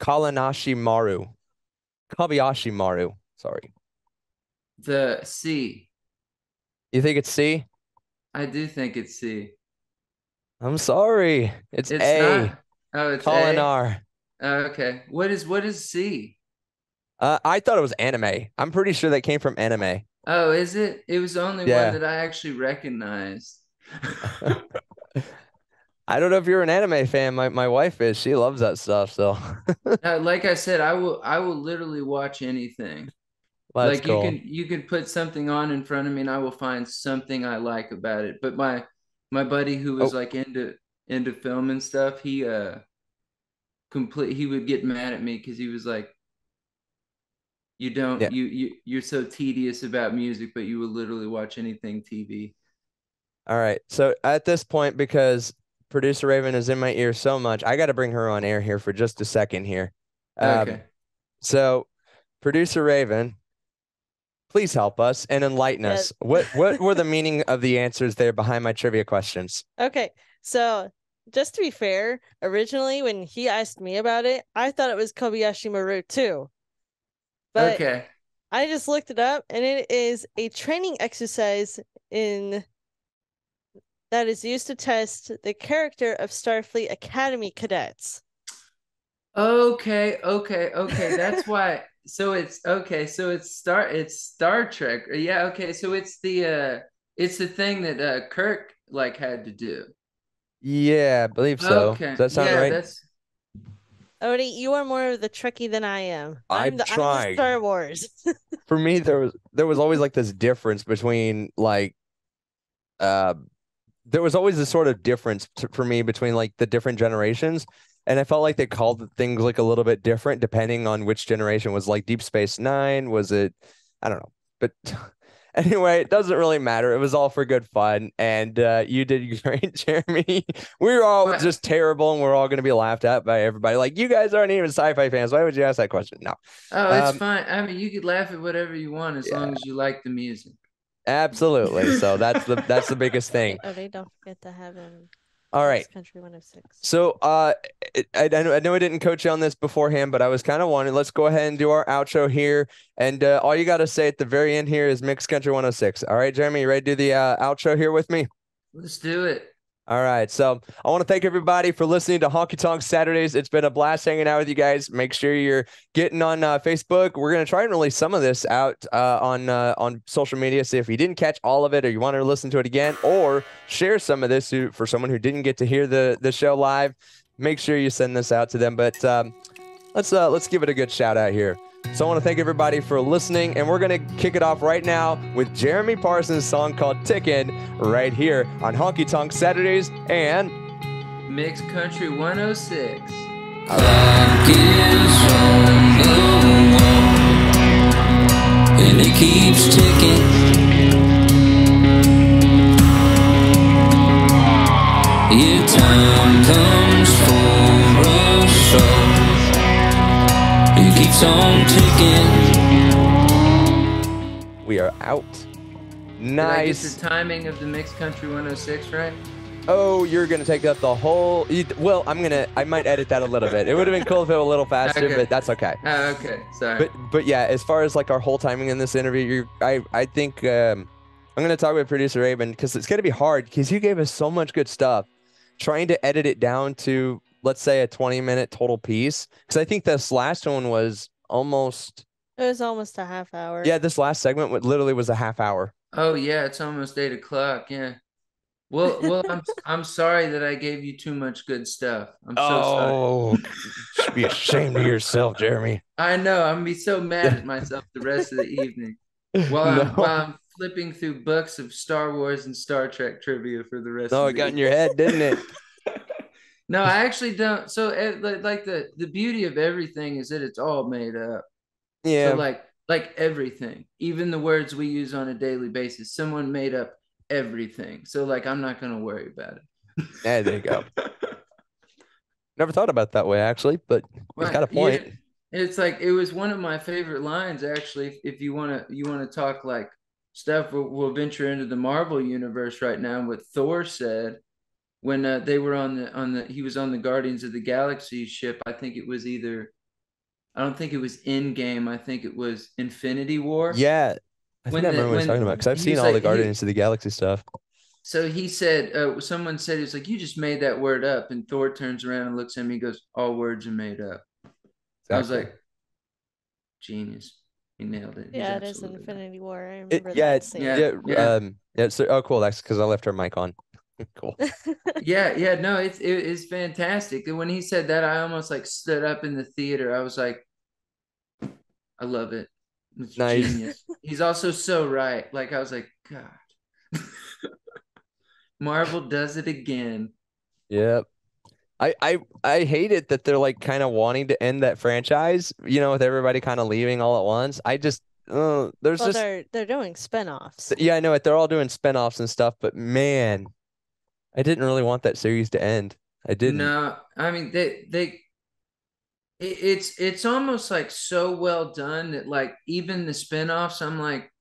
Kalanashi Maru. Kabayashi Maru. Sorry. The C. You think it's C? I do think it's C. I'm sorry. It's It's A. not. Oh, it's A. Kolinar. Oh, okay. What is C? I thought it was anime. I'm pretty sure that came from anime. Oh, is it? It was the only one Yeah. that I actually recognized. I don't know if you're an anime fan. My wife is. She loves that stuff. So Like I said, I will literally watch anything. well, that's Like you can cool. you can put something on in front of me and I will find something I like about it. But my buddy who was Oh, like into film and stuff, he would get mad at me because he was like, you don't yeah. you're so tedious about music, but you will literally watch anything TV. All right. So at this point, because producer Raven is in my ear so much, I got to bring her on air here for just a second here. Um, Okay. so producer Raven, please help us and enlighten Yeah. us. What were the meaning of the answers there behind my trivia questions? Okay. So just to be fair, originally when he asked me about it, I thought it was Kobayashi Maru too. But Okay. I just looked it up and it is a training exercise in that is used to test the character of Starfleet Academy cadets. Okay. That's why it's okay. So it's Star Trek. Yeah, okay. So it's the thing that Kirk like had to do. Yeah, I believe so. Does Okay. that sound Yeah, right? that's Odie, you are more of the Trekkie than I am. I'm I'm the trying. Star Wars. For me, there was always like this difference between like uh there was always this sort of difference for me between like the different generations. And I felt like they called things like a little bit different depending on which generation was like Deep Space Nine. Was it? I don't know. But anyway, it doesn't really matter. It was all for good fun. And you did great, Jeremy. We were all what. just terrible and we're all going to be laughed at by everybody. Like, you guys aren't even sci-fi fans. Why would you ask that question? No. Oh, it's Um, fine. I mean, you could laugh at whatever you want as yeah, long as you like the music. absolutely. So that's the biggest thing. Odie, don't forget to have him. All right. Next Country 106. So, I know I didn't coach you on this beforehand, but I was kind of wondering. Let's go ahead and do our outro here, and all you got to say at the very end here is Mixed Country 106. All right, Jeremy, you ready to do the outro here with me? Let's do it. All right. So I want to thank everybody for listening to Honky Tonk Saturdays. It's been a blast hanging out with you guys. Make sure you're getting on Facebook. We're going to try and release some of this out on social media. So if you didn't catch all of it or you want to listen to it again or share some of this for someone who didn't get to hear the show live, make sure you send this out to them. But let's give it a good shout out here. So I want to thank everybody for listening, and we're going to kick it off right now with Jeremy Parsons' song called Tickin' right here on Honky Tonk Saturdays and Mixed Country 106. Clock is on the wall, and it keeps ticking. Yeah, time comes for us all. It keeps on ticking. we are out. Did I get Nice. the timing of the Mixed Country 106 right? Oh, you're going to take up the whole... Well, I might edit that a little bit. It would have been cool if it were a little faster, Okay. but that's okay. Oh, okay. Sorry. But yeah, as far as like our whole timing in this interview, I think I'm going to talk with producer Raven because it's going to be hard because you gave us so much good stuff. Trying to edit it down to, let's say, a 20-minute total piece. Because I think this last one was almost... It was almost a half hour. Yeah, this last segment literally was a half hour. Oh yeah, it's almost 8 o'clock. Yeah. Well, I'm sorry that I gave you too much good stuff. I'm so sorry. Oh, you should be ashamed of yourself, Jeremy. I know. I'm gonna be so mad at myself the rest of the evening while No. I'm flipping through books of Star Wars and Star Trek trivia for the rest No, of it the got in evening. your head, didn't it? No, I actually don't. So like the beauty of everything is that it's all made up. Yeah. So like everything, even the words we use on a daily basis, someone made up everything. So like I'm not gonna worry about it. Yeah, there you go. Never thought about it that way, actually, but he's got a Right. point. It's like it was one of my favorite lines actually. If you wanna talk like stuff, we'll venture into the Marvel universe right now. What Thor said when they were he was on the Guardians of the Galaxy ship. I think it was I don't think it was Endgame. I think it was Infinity War. Yeah, I think I remember what he's talking about because I've seen all the Guardians of the Galaxy stuff. So he said, someone said, he was like, you just made that word up. And Thor turns around and looks at me and goes, all words are made up. Exactly. I was like, genius. He nailed it. Yeah, it is Infinity War. I remember that scene. Yeah. So, oh, cool. That's because I left her mic on. Cool. Yeah. No, it's fantastic. And when he said that, I almost like stood up in the theater. I was like, I love it. It's nice. Genius. He's also so right. Like I was like, God. Marvel does it again. Yep. I hate it that they're like kind of wanting to end that franchise, with everybody kind of leaving all at once. They're doing spinoffs. Yeah, I know it. They're all doing spinoffs and stuff, but man, I didn't really want that series to end. I didn't. No, I mean it's almost like so well done that like even the spinoffs, I'm like,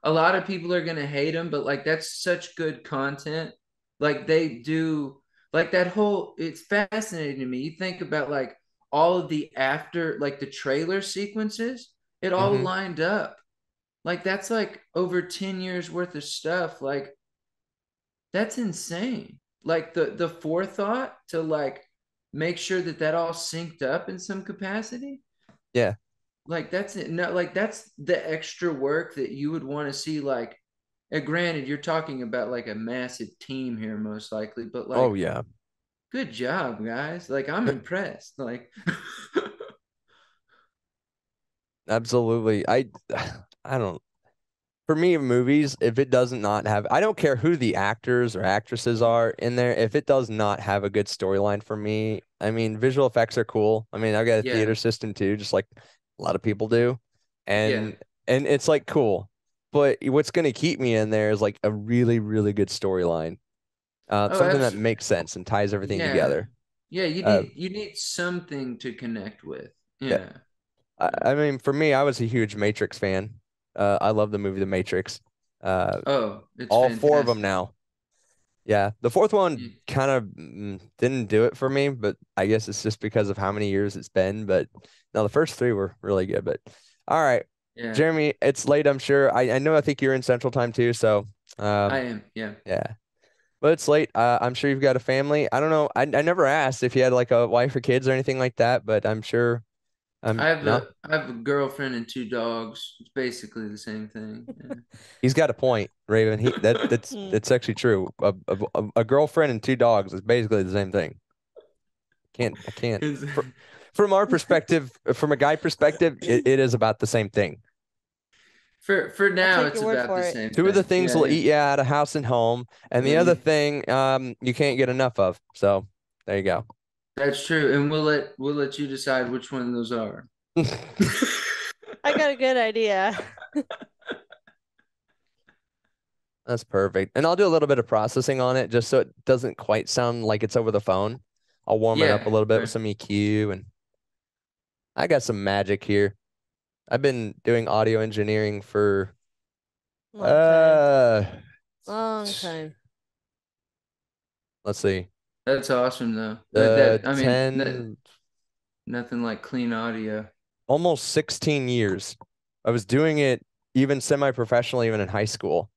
a lot of people are gonna hate them, but like that's such good content. Like they do, like that whole, it's fascinating to me. You think about like all of the after, like the trailer sequences, it all lined up. Like that's like over 10 years worth of stuff. Like that's insane. Like the forethought to like make sure that all synced up in some capacity. Yeah. like that's it. No, like that's the extra work that you would want to see. Like, granted, you're talking about like a massive team here, most likely, but Oh like, yeah, good job, guys. Like, I'm impressed. Like, absolutely. I don't. For me, movies, if it does not have, I don't care who the actors or actresses are in there. If it does not have a good storyline for me, I mean, visual effects are cool. I mean, I've got a yeah, theater system too, just like a lot of people do, yeah. and it's like cool. But what's gonna keep me in there is like a really, really good storyline, Oh, something that absolutely. makes sense and ties everything Yeah, together. yeah. Uh, You need something to connect with. yeah, Yeah. I mean, for me, I was a huge Matrix fan. I love the movie The Matrix. Uh, Oh, it's all four of them fantastic. now. Yeah, the fourth one Yeah. kind of didn't do it for me, but I guess it's just because of how many years it's been. But no, the first three were really good. But all right, Yeah, Jeremy, it's late, I'm sure. I know I think you're in Central Time too, so I um am. Yeah. yeah. But it's late. I'm sure you've got a family. I don't know. I never asked if you had like a wife or kids or anything like that, but I'm sure no. I have a girlfriend and two dogs. It's basically the same thing. He's got a point, Raven. Hmm. That's actually true. A girlfriend and two dogs is basically the same thing. I can't. It's- From our perspective, from a guy perspective, it is about the same thing. for I'll now, take it's your word about for the it. same Two of the thing. things Yeah, will yeah. eat you out of house and home, and the other thing, you can't get enough of. So there you go. That's true, and we'll let you decide which one those are. I got a good idea. That's perfect. And I'll do a little bit of processing on it just so it doesn't quite sound like it's over the phone. I'll warm it up a Yeah, little bit with fair. some EQ, and I got some magic here. I've been doing audio engineering for Long time. uh Long time. let's see. That's awesome though. That I mean, 10 nothing like clean audio. almost 16 years. I was doing it even semi-professionally, even in high school.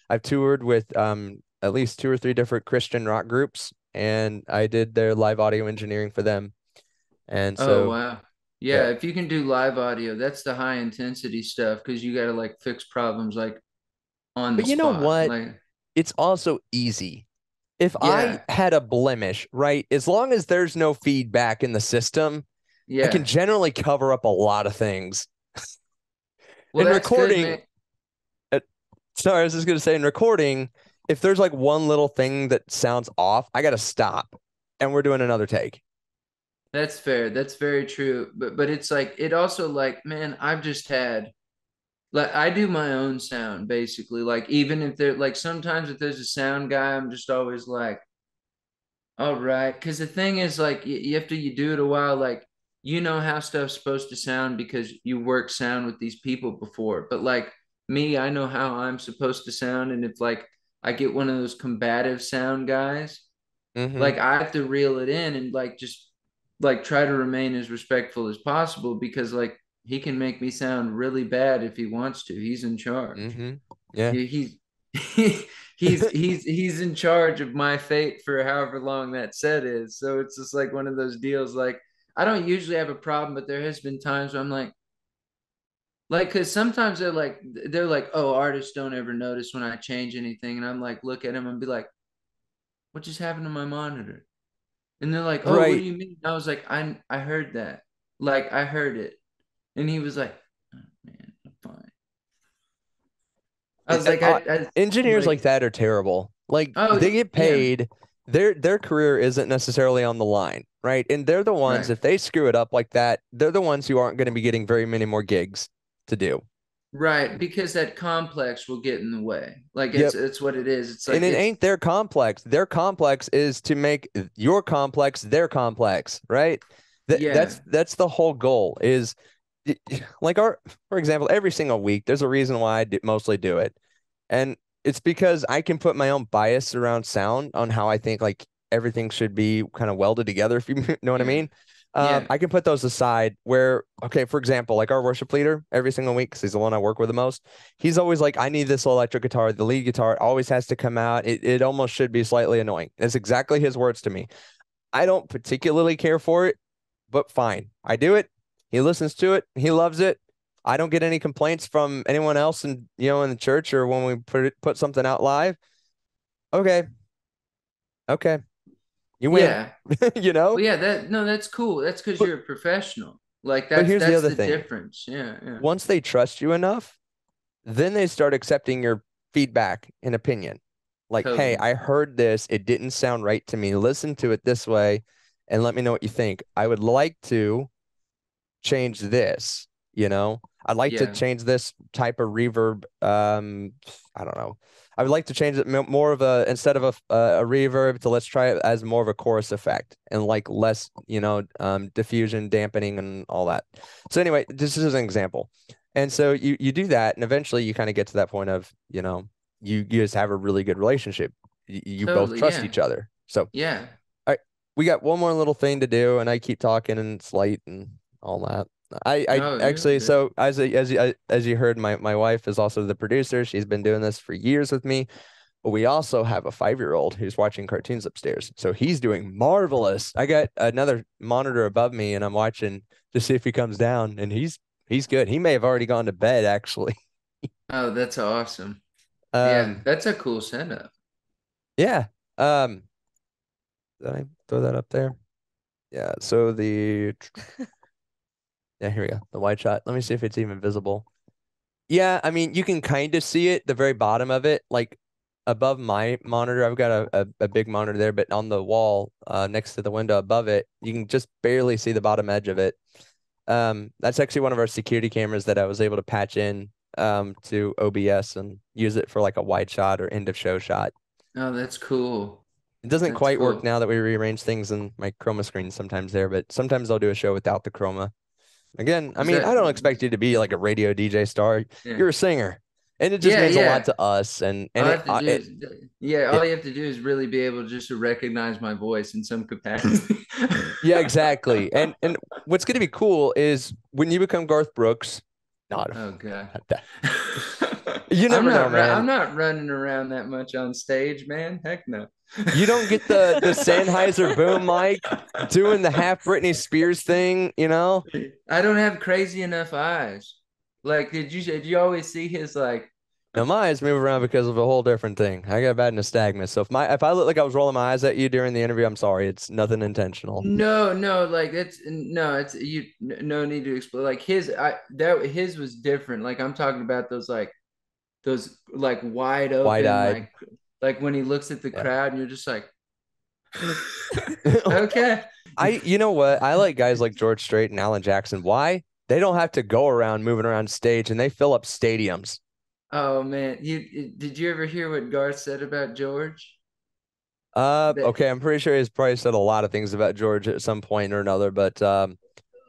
I've toured with at least two or three different Christian rock groups, and I did their live audio engineering for them. And Oh so, wow. yeah. Yeah, if you can do live audio, that's the high intensity stuff because you got to like fix problems like on the But you know spot. what? Like, It's also easy. If I yeah, had a blemish, right, as long as there's no feedback in the system, I can yeah. generally cover up a lot of things. Well, In that's good, recording, man. uh, sorry, I was just gonna say in recording, if there's like one little thing that sounds off, I gotta stop and we're doing another take. That's fair. That's very true. But it's like it also like, man, I've just had like I do my own sound basically. Like even if there like sometimes if there's a sound guy, I'm just always like, all right. Because the thing is like after you do it a while, like you know how stuff's supposed to sound because you work sound with these people before. But like me, I know how I'm supposed to sound. And if like I get one of those combative sound guys, Mm-hmm. like I have to reel it in and like just like try to remain as respectful as possible because like he can make me sound really bad if he wants to. He's in charge. Mm-hmm. Yeah. He's he's in charge of my fate for however long that set is. So it's just like one of those deals. Like I don't usually have a problem, but there has been times where I'm like, because sometimes they're like, oh, artists don't ever notice when I change anything, and I'm like, look at him and be like, what just happened to my monitor? And they're like, "Oh, what do Right. you mean?" I was like, I heard that. Like I heard it." And he was like, "Oh, man, I'm fine." I was like, I Engineers like like, that are terrible. Like they "Oh, get yeah, paid, their career isn't necessarily on the line, right? And they're the ones, right. if they screw it up like that, they're the ones who aren't going to be getting very many more gigs to do. Right, because that complex will get in the way. Like Yep. it's what it is. It's And like it it's ain't their complex. Their complex is to make your complex their complex, right? yeah, That's the whole goal is like for example, every single week, there's a reason why mostly do it. And it's because I can put my own bias around sound on how I think like everything should be kind of welded together, if you know what I yeah, mean. yeah, I can put those aside where, okay, for example, like our worship leader every single week, because he's the one I work with the most, he's always like, I need this electric guitar. The lead guitar always has to come out. It almost should be slightly annoying. That's exactly his words to me. I don't particularly care for it, but fine. I do it. He listens to it. He loves it. I don't get any complaints from anyone else in in the church or when we put something out live. Okay. Okay. You win. Yeah. You know? Well, yeah, that's cool. That's because But you're a professional. Like but that's here's the that's other the thing. difference. Yeah, yeah. Once they trust you enough, then they start accepting your feedback and opinion. Like, hey, Totally. I heard this. It didn't sound right to me. Listen to it this way and let me know what you think. I would like to change this, you know? I'd like to Yeah. change this type of reverb. I don't know. I would like to change it more of a instead of a reverb to let's try it as more of a chorus effect and like less, diffusion, dampening, and all that. So anyway, this is an example. And so you do that, and eventually you kind of get to that point of, you just have a really good relationship. You both Totally. trust Yeah. each other. So, all Yeah. right, we got one more little thing to do, and I keep talking, and it's late and all that. I Oh, you're actually good. so as you heard, my wife is also the producer. She's been doing this for years with me. But we also have a 5-year-old who's watching cartoons upstairs. So he's doing marvelous. I got another monitor above me and I'm watching to see if he comes down and he's good. He may have already gone to bed actually. Oh, that's awesome. Yeah, Um that's a cool setup. yeah. Um did I throw that up there? Yeah. So yeah, here we go. The wide shot. Let me see if it's even visible. Yeah, I mean, you can kind of see it, the very bottom of it, like above my monitor. I've got a big monitor there, but on the wall next to the window above it, you can just barely see the bottom edge of it. That's actually one of our security cameras that I was able to patch in to OBS and use it for like a wide shot or end of show shot. Oh, that's cool. It doesn't That's quite work cool. now that we rearrange things in my chroma screen sometimes there, but sometimes I'll do a show without the chroma. Again, I Is mean, I that don't expect you to be like a radio DJ star. yeah. You're a singer, and it just Yeah, means a lot yeah. to us. And All and I it, have to do is yeah, it all you have to do is really be able just to recognize my voice in some capacity. yeah, exactly. And what's going to be cool is when you become Garth Brooks. Not, Oh God. not that. You never know, I'm man. not running around that much on stage, man. Heck no. You don't get the Sennheiser boom mic doing the half Britney Spears thing, you know? I don't have crazy enough eyes. Like, did you always see his like Now my eyes move around because of a whole different thing. I got bad nystagmus. So if I look like I was rolling my eyes at you during the interview, I'm sorry. It's nothing intentional. no, like it's no, it's you no need to explain. Like his was different. Like I'm talking about those like wide open, Wide-eyed. like when he looks at the Yeah. crowd and you're just like okay. You know what? I like guys like George Strait and Alan Jackson. Why? They don't have to go around moving around stage and they fill up stadiums. Oh man, you did you ever hear what Garth said about George? That Okay, I'm pretty sure he's probably said a lot of things about George at some point or another, but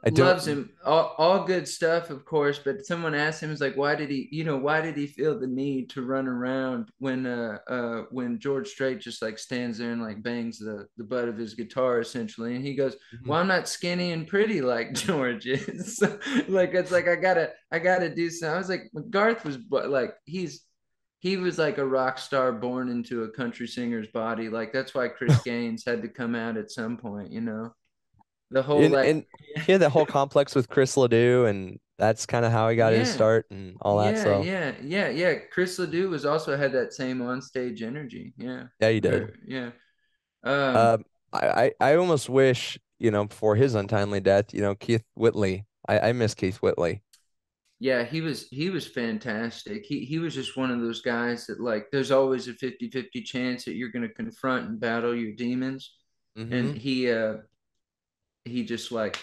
I loves don't. him, all good stuff, of course. But someone asked him, "Is like, why did he, why did he feel the need to run around when George Strait just like stands there and like bangs the butt of his guitar essentially?" And he goes, Mhm. "Well, I'm not skinny and pretty like George is. So, like it's like I gotta do something." I was like, Garth was like he was like a rock star born into a country singer's body. Like that's why Chris Gaines had to come out at some point, the whole like And he had that whole complex with Chris Ledoux, and that's kind of how he got his yeah, start and all that. yeah, So yeah, yeah, yeah. Chris Ledoux was also had that same on stage energy. Yeah, yeah, he did. yeah. Um, Um, I almost wish, before his untimely death, Keith Whitley. I miss Keith Whitley. yeah, he was fantastic. He was just one of those guys that like there's always a 50-50 chance that you're going to confront and battle your demons. And Hmm. he just like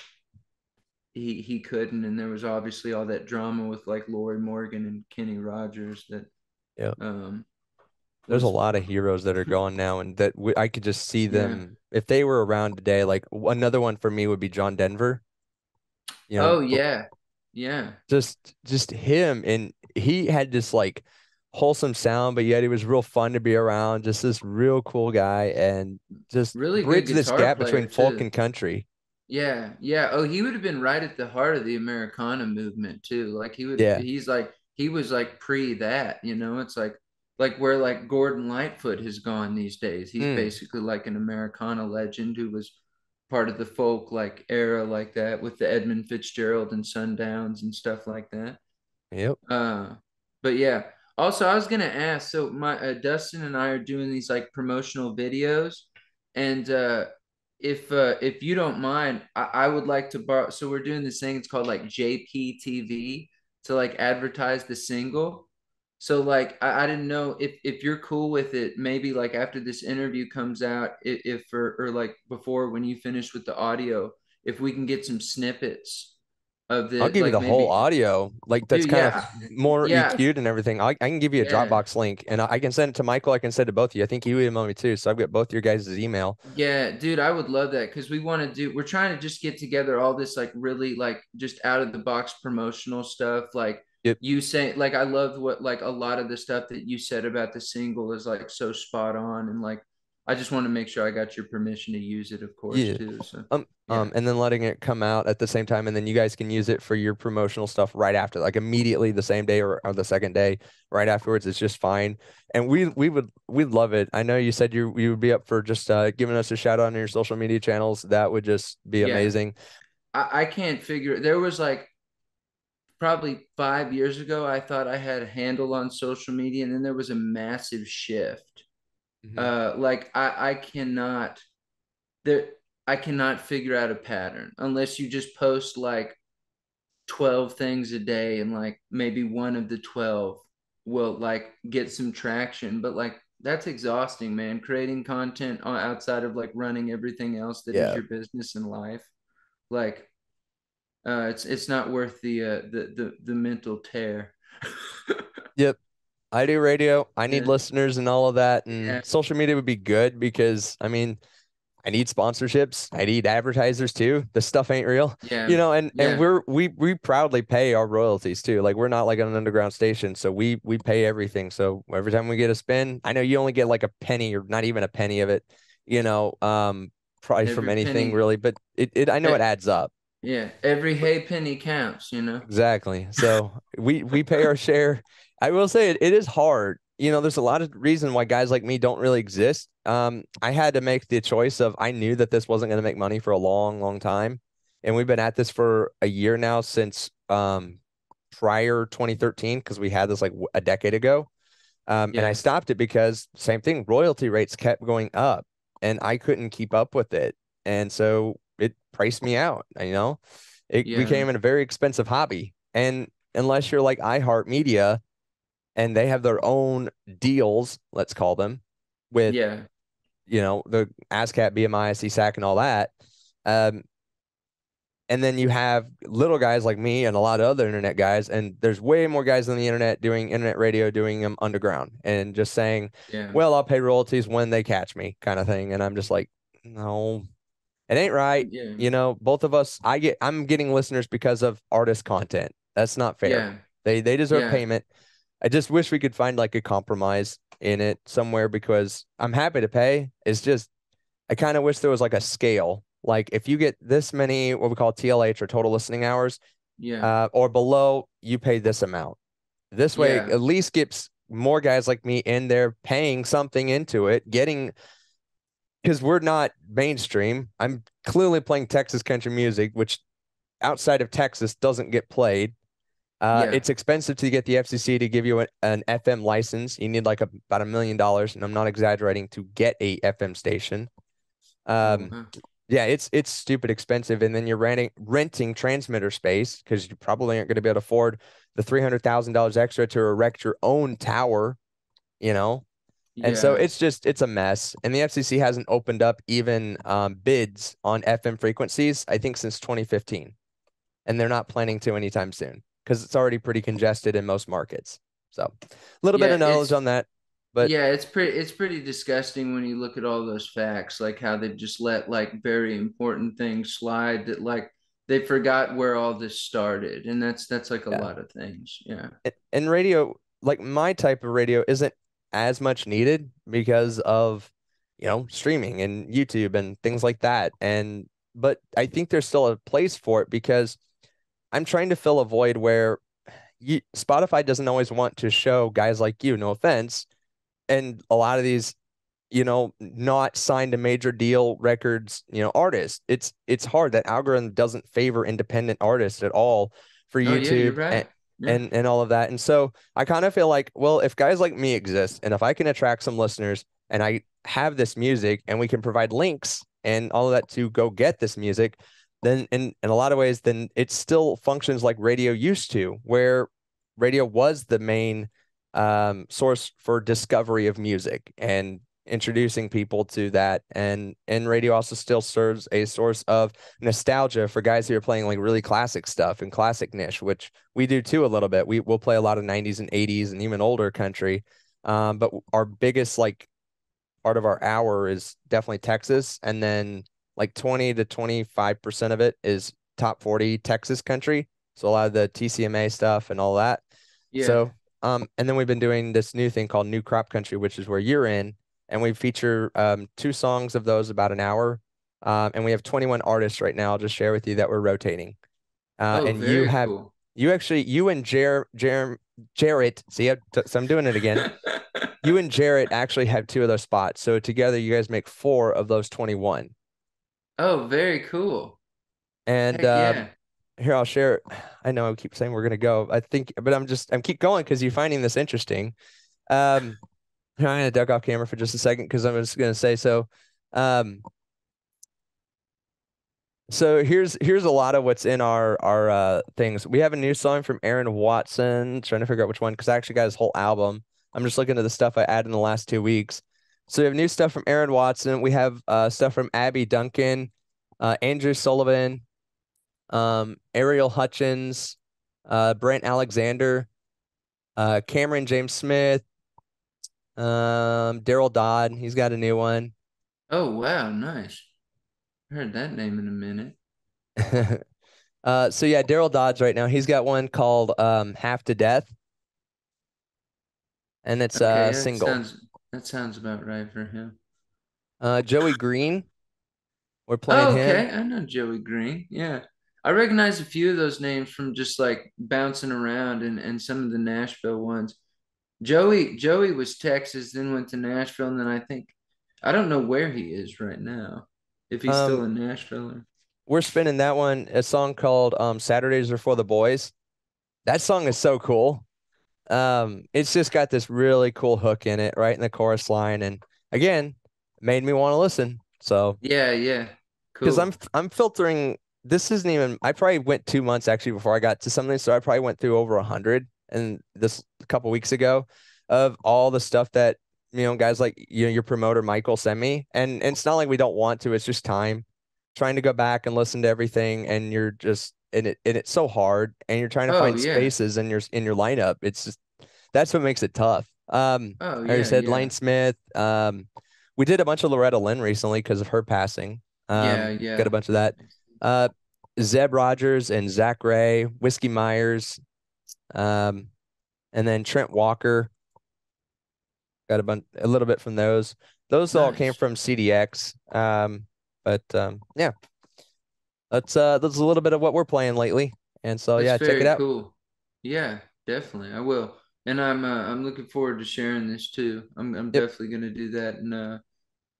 he couldn't, and there was obviously all that drama with like Lori Morgan and Kenny Rogers that Yeah. um There's a was lot of heroes that are gone now, and that I could just see yeah. them if they were around today. Like another one for me would be John Denver. Oh But yeah. Yeah. just him, and he had this like wholesome sound, but yet he was real fun to be around. Just this real cool guy, and just Really good bridge this guitar gap player between folk too. and country. Yeah, yeah. Oh, he would have been right at the heart of the Americana movement too. Like Yeah. he was like pre that, It's like where like Gordon Lightfoot has gone these days. He's Mm. basically like an Americana legend who was part of the folk like era like that with the Edmund Fitzgerald and Sundowns and stuff like that. Yep. But yeah. Also, I was gonna ask. So my Dustin and I are doing these like promotional videos, and if you don't mind, I would like to borrow. So we're doing this thing. It's called like JPTV to like advertise the single. So like I didn't know if you're cool with it. Maybe like after this interview comes out, if or like before when you finish with the audio, if we can get some snippets of I'll the give you like the whole maybe audio, like that's dude, kind of yeah, more yeah, EQ'd and everything. I can give you a yeah, Dropbox link, and I can send it to Michael. I can send it to both of you. I think you email me too, so I've got both your guys' email. yeah, dude, I would love that because we want to do. We're trying to just get together all this like really like just out of the box promotional stuff. Like Yep. you say, like I love what like a lot of the stuff that you said about the single is like so spot on, and like I just want to make sure I got your permission to use it, of course, Yeah. too. So yeah, And then letting it come out at the same time, and then you guys can use it for your promotional stuff right after, like immediately the same day or the second day, right afterwards. It's just fine. And we'd love it. I know you said you would be up for just giving us a shout out on your social media channels. That would just be yeah. amazing. I can't figure. There was like probably 5 years ago, I thought I had a handle on social media, and then there was a massive shift. Mhm. Like I cannot there I cannot figure out a pattern unless you just post like 12 things a day and like maybe one of the 12 will like get some traction. But like that's exhausting, man. Creating content outside of like running everything else that is Yeah. your business and life. Like it's not worth the mental tear. Yep. I do radio. I need Yeah. listeners and all of that. And Yeah. social media would be good because I mean, I need sponsorships. I need advertisers too. This stuff ain't real, Yeah. and Yeah. we proudly pay our royalties too. Like we're not like an underground station, so we pay everything. So every time we get a spin, I know you only get like a penny or not even a penny of it, you know, probably from Every anything penny. really, but it I know it eh, adds up. Yeah. Every hay penny counts, you know? Exactly. So we pay our share. I will say it is hard. There's a lot of reason why guys like me don't really exist. I had to make the choice of I knew that this wasn't going to make money for a long, long time. And we've been at this for a year now since prior 2013 because we had this like a decade ago. And I Yeah. stopped it because same thing, royalty rates kept going up and I couldn't keep up with it. And so it priced me out. It Yeah. became a very expensive hobby. And unless you're like iHeartMedia and they have their own deals, let's call them, with, Yeah. the ASCAP, BMI, CSAC, and all that. Um, and then you have little guys like me and a lot of other internet guys, and there's way more guys on the internet doing internet radio, doing them underground and just saying, Yeah. well, I'll pay royalties when they catch me kind of thing. And I'm just like, no, it ain't right. Yeah. Both of us, I'm getting listeners because of artist content. That's not fair. Yeah. They deserve Yeah. payment. I just wish we could find like a compromise in it somewhere because I'm happy to pay. It's just I kind of wish there was like a scale. Like if you get this many what we call TLH or total listening hours, Yeah. or below, you pay this amount. This way, it Yeah. at least gets more guys like me in there paying something into it, getting because we're not mainstream. I'm clearly playing Texas country music, which outside of Texas doesn't get played. Yeah. It's expensive to get the FCC to give you an FM license. You need like about $1 million, and I'm not exaggerating, to get a FM station. Oh, Um, wow. yeah, it's stupid expensive, and then you're renting transmitter space because you probably aren't going to be able to afford the $300,000 extra to erect your own tower. You know, and so Yeah. it's a mess. And the FCC hasn't opened up even bids on FM frequencies, I think, since 2015. And they're not planning to anytime soon because it's already pretty congested in most markets. So a little bit Yeah. of knowledge on that. But Yeah, it's pretty disgusting when you look at all those facts, like how they've just let like very important things slide that like they forgot where all this started. And that's like a yeah, lot of things. Yeah. and radio, like my type of radio, isn't as much needed because of, streaming and YouTube and things like that. But I think there's still a place for it because I'm trying to fill a void where Spotify doesn't always want to show guys like you, no offense, and a lot of these not signed to major deal records, artists. It's hard. That algorithm doesn't favor independent artists at all for Oh yeah, you're YouTube right. and Yeah. all of that. And so I kind of feel like, well, if guys like me exist and if I can attract some listeners and I have this music and we can provide links and all of that to go get this music, then in a lot of ways, then it still functions like radio used to, where radio was the main source for discovery of music and introducing people to that. And radio also still serves a source of nostalgia for guys who are playing like really classic stuff and classic niche, which we do too a little bit. We'll play a lot of 90s and 80s and even older country. But our biggest like part of our hour is definitely Texas, and then like 20 to 25% of it is top 40 Texas country. So a lot of the TCMA stuff and all that. Yeah. So and then we've been doing this new thing called New Crop Country, which is where you're in, and we feature two songs of those about an hour. And we have 21 artists right now. I'll just share with you that we're rotating. Oh, And you very have cool. you and Jarrett. See, so I'm doing it again. You and Jarrett actually have two of those spots. So together you guys make four of those 21. Oh, very cool. And Heck yeah. here, I'll share. I know I keep saying we're gonna go. I think, but I'm keep going because you're finding this interesting. Um, here, I'm gonna duck off camera for just a second because I'm just gonna say so. Um, so here's a lot of what's in our things. We have a new song from Aaron Watson. Trying to figure out which one because I actually got his whole album. I'm just looking at the stuff I added in the last 2 weeks. So we have new stuff from Aaron Watson. We have stuff from Abby Duncan, Andrew Sullivan, Ariel Hutchins, Brent Alexander, Cameron James Smith, Daryl Dodd. He's got a new one. Oh wow, nice. Heard that name in a minute. So yeah, Daryl Dodd's right now. He's got one called Half to Death, and it's Okay, a single. that sounds about right for him. Joey Green, we're playing Oh, him. okay. I know Joey Green. Yeah. I recognize a few of those names from just like bouncing around and some of the Nashville ones. Joey was Texas, then went to Nashville, and then I don't know where he is right now. If he's still Um, in Nashville or we're spinning that one, a song called Saturdays Are for the Boys. That song is so cool. It's just got this really cool hook in it, right in the chorus line, and again, made me want to listen. So, yeah, yeah. because Cool. I'm filtering. This isn't even. I probably went 2 months actually before I got to something, so I probably went through over 100, and this a couple weeks ago, of all the stuff that guys like your promoter Michael sent me, and it's not like we don't want to. It's just time trying to go back and listen to everything, and you're just and it's so hard, and you're trying to Oh find yeah. spaces in your lineup. It's just that's what makes it tough. Oh I already yeah, said yeah. Lane Smith. We did a bunch of Loretta Lynn recently because of her passing. Yeah, Got a yeah. bunch of that. Uh, Zeb Rogers and Zach Ray, Whiskey Myers, um, and then Trent Walker. Got a little bit from those. Those all came Nice. from CDX. But yeah, that's a little bit of what we're playing lately. And so That's yeah, check it very out. cool. Yeah, definitely. I will. And I'm looking forward to sharing this too. I'm Yep. definitely gonna do that. And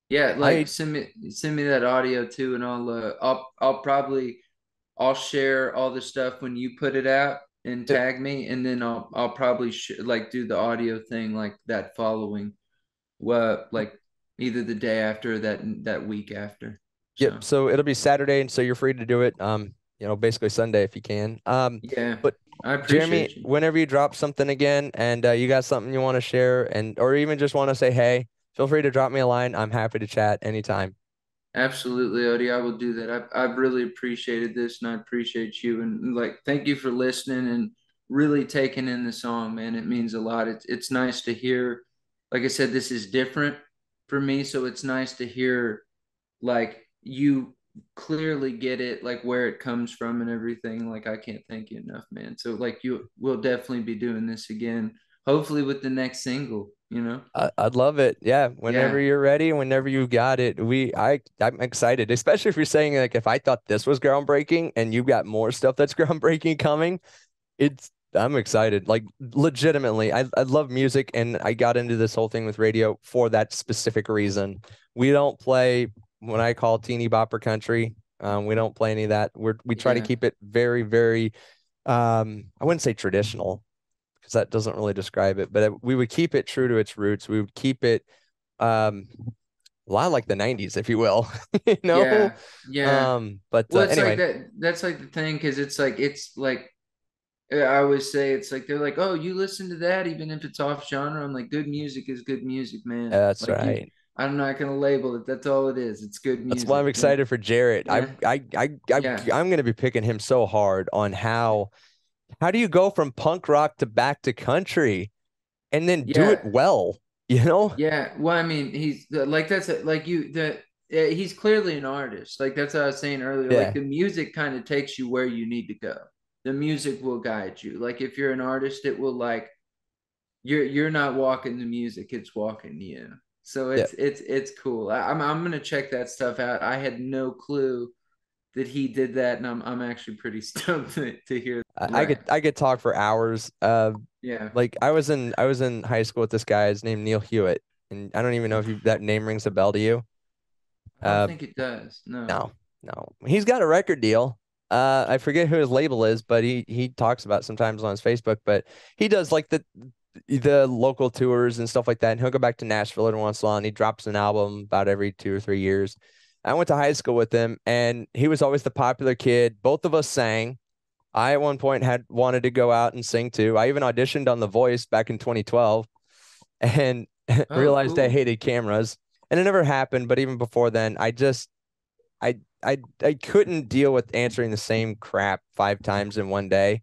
yeah, like I send me that audio too, and I'll probably I'll share all the stuff when you put it out and yep, tag me, and then I'll probably like do the audio thing like that following like either the day after or that week after. yep. So So it'll be Saturday, and so you're free to do it. Basically Sunday if you can. yeah, But I Jeremy, appreciate you. whenever you drop something again, and you got something you want to share, and or even just want to say hey, feel free to drop me a line. I'm happy to chat anytime. Absolutely, Odie. I will do that. I've really appreciated this, and I appreciate you. And like, thank you for listening and really taking in the song, man. It means a lot. It's nice to hear. Like I said, this is different for me, so it's nice to hear like you clearly get it, like where it comes from and everything. Like I can't thank you enough, man. So like you will definitely be doing this again, hopefully with the next single. You know? I'd love it. Yeah, whenever Yeah. you're ready, whenever you got it, I'm excited, especially if you're saying like if I thought this was groundbreaking and you've got more stuff that's groundbreaking coming, it's I'm excited. Like legitimately, I love music, and I got into this whole thing with radio for that specific reason. We don't play what I call teeny bopper country. We don't play any of that. We try to Yeah. keep it very, very I wouldn't say traditional because that doesn't really describe it, but we would keep it true to its roots. We would keep it um a lot like the 90s, if you will, you know? Yeah. Yeah. But Well, it's like anyway, that. That's like the thing, because it's like I always say, it's like they're like, oh, you listen to that even if it's off genre. I'm like, good music is good music, man. that's Like you, right. I'm not gonna label it. That's all it is. It's good That's why music. I'm Yeah. excited for Jarrett. Yeah. Yeah. I'm going to be picking him so hard on how do you go from punk rock to back to country and then do it Yeah. well, you know? Yeah. Well, I mean, like that's like he's clearly an artist. Like that's what I was saying earlier. Like Yeah. the music kind of takes you where you need to go. The music will guide you. Like if you're an artist, it will like you're not walking the music, it's walking you. So Yeah. it's cool. I'm gonna check that stuff out. I had no clue that he did that, and I'm actually pretty stoked to hear. Right. I could talk for hours. Yeah. Like I was in high school with this guy. His name Neil Hewitt, and I don't even know if that name rings a bell to you. I don't Uh, think it does. No. no, no. He's got a record deal. I forget who his label is, but he talks about it sometimes on his Facebook. But he does like the local tours and stuff like that. And he'll go back to Nashville every once in a while, and he drops an album about every 2 or 3 years. I went to high school with him, and he was always the popular kid. Both of us sang. I at one point had wanted to go out and sing too. I even auditioned on The Voice back in 2012 and Oh, realized I cool. hated cameras. And it never happened, but even before then, I couldn't deal with answering the same crap 5 times in one day.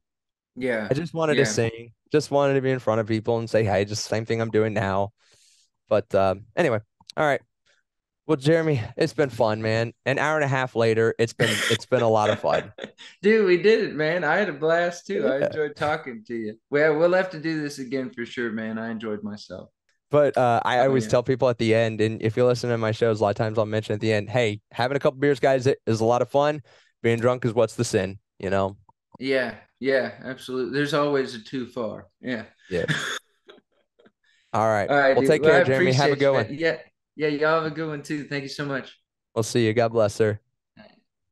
I Yeah. just wanted to Yeah. sing, just wanted to be in front of people and say, hey, just the same thing I'm doing now. But anyway, all right. Well, Jeremy, it's been fun, man. An hour and a half later, it's been a lot of fun. Dude, we did it, man. I had a blast too. I Yeah. enjoyed talking to you. Well, we'll have to do this again for sure, man. I enjoyed myself. But I Oh always yeah. tell people at the end, and if you listen to my shows, a lot of times I'll mention at the end, hey, having a couple beers, guys, it is a lot of fun. Being drunk is what's the sin, you know? Yeah. Yeah, absolutely. There's always a too far. Yeah. Yeah. All right. All right, Well, dude. take Well, I care, Jeremy. Have a appreciate good you, man. one. Yeah. Yeah, y'all have a good one too. Thank you so much. We'll see you. God bless, sir.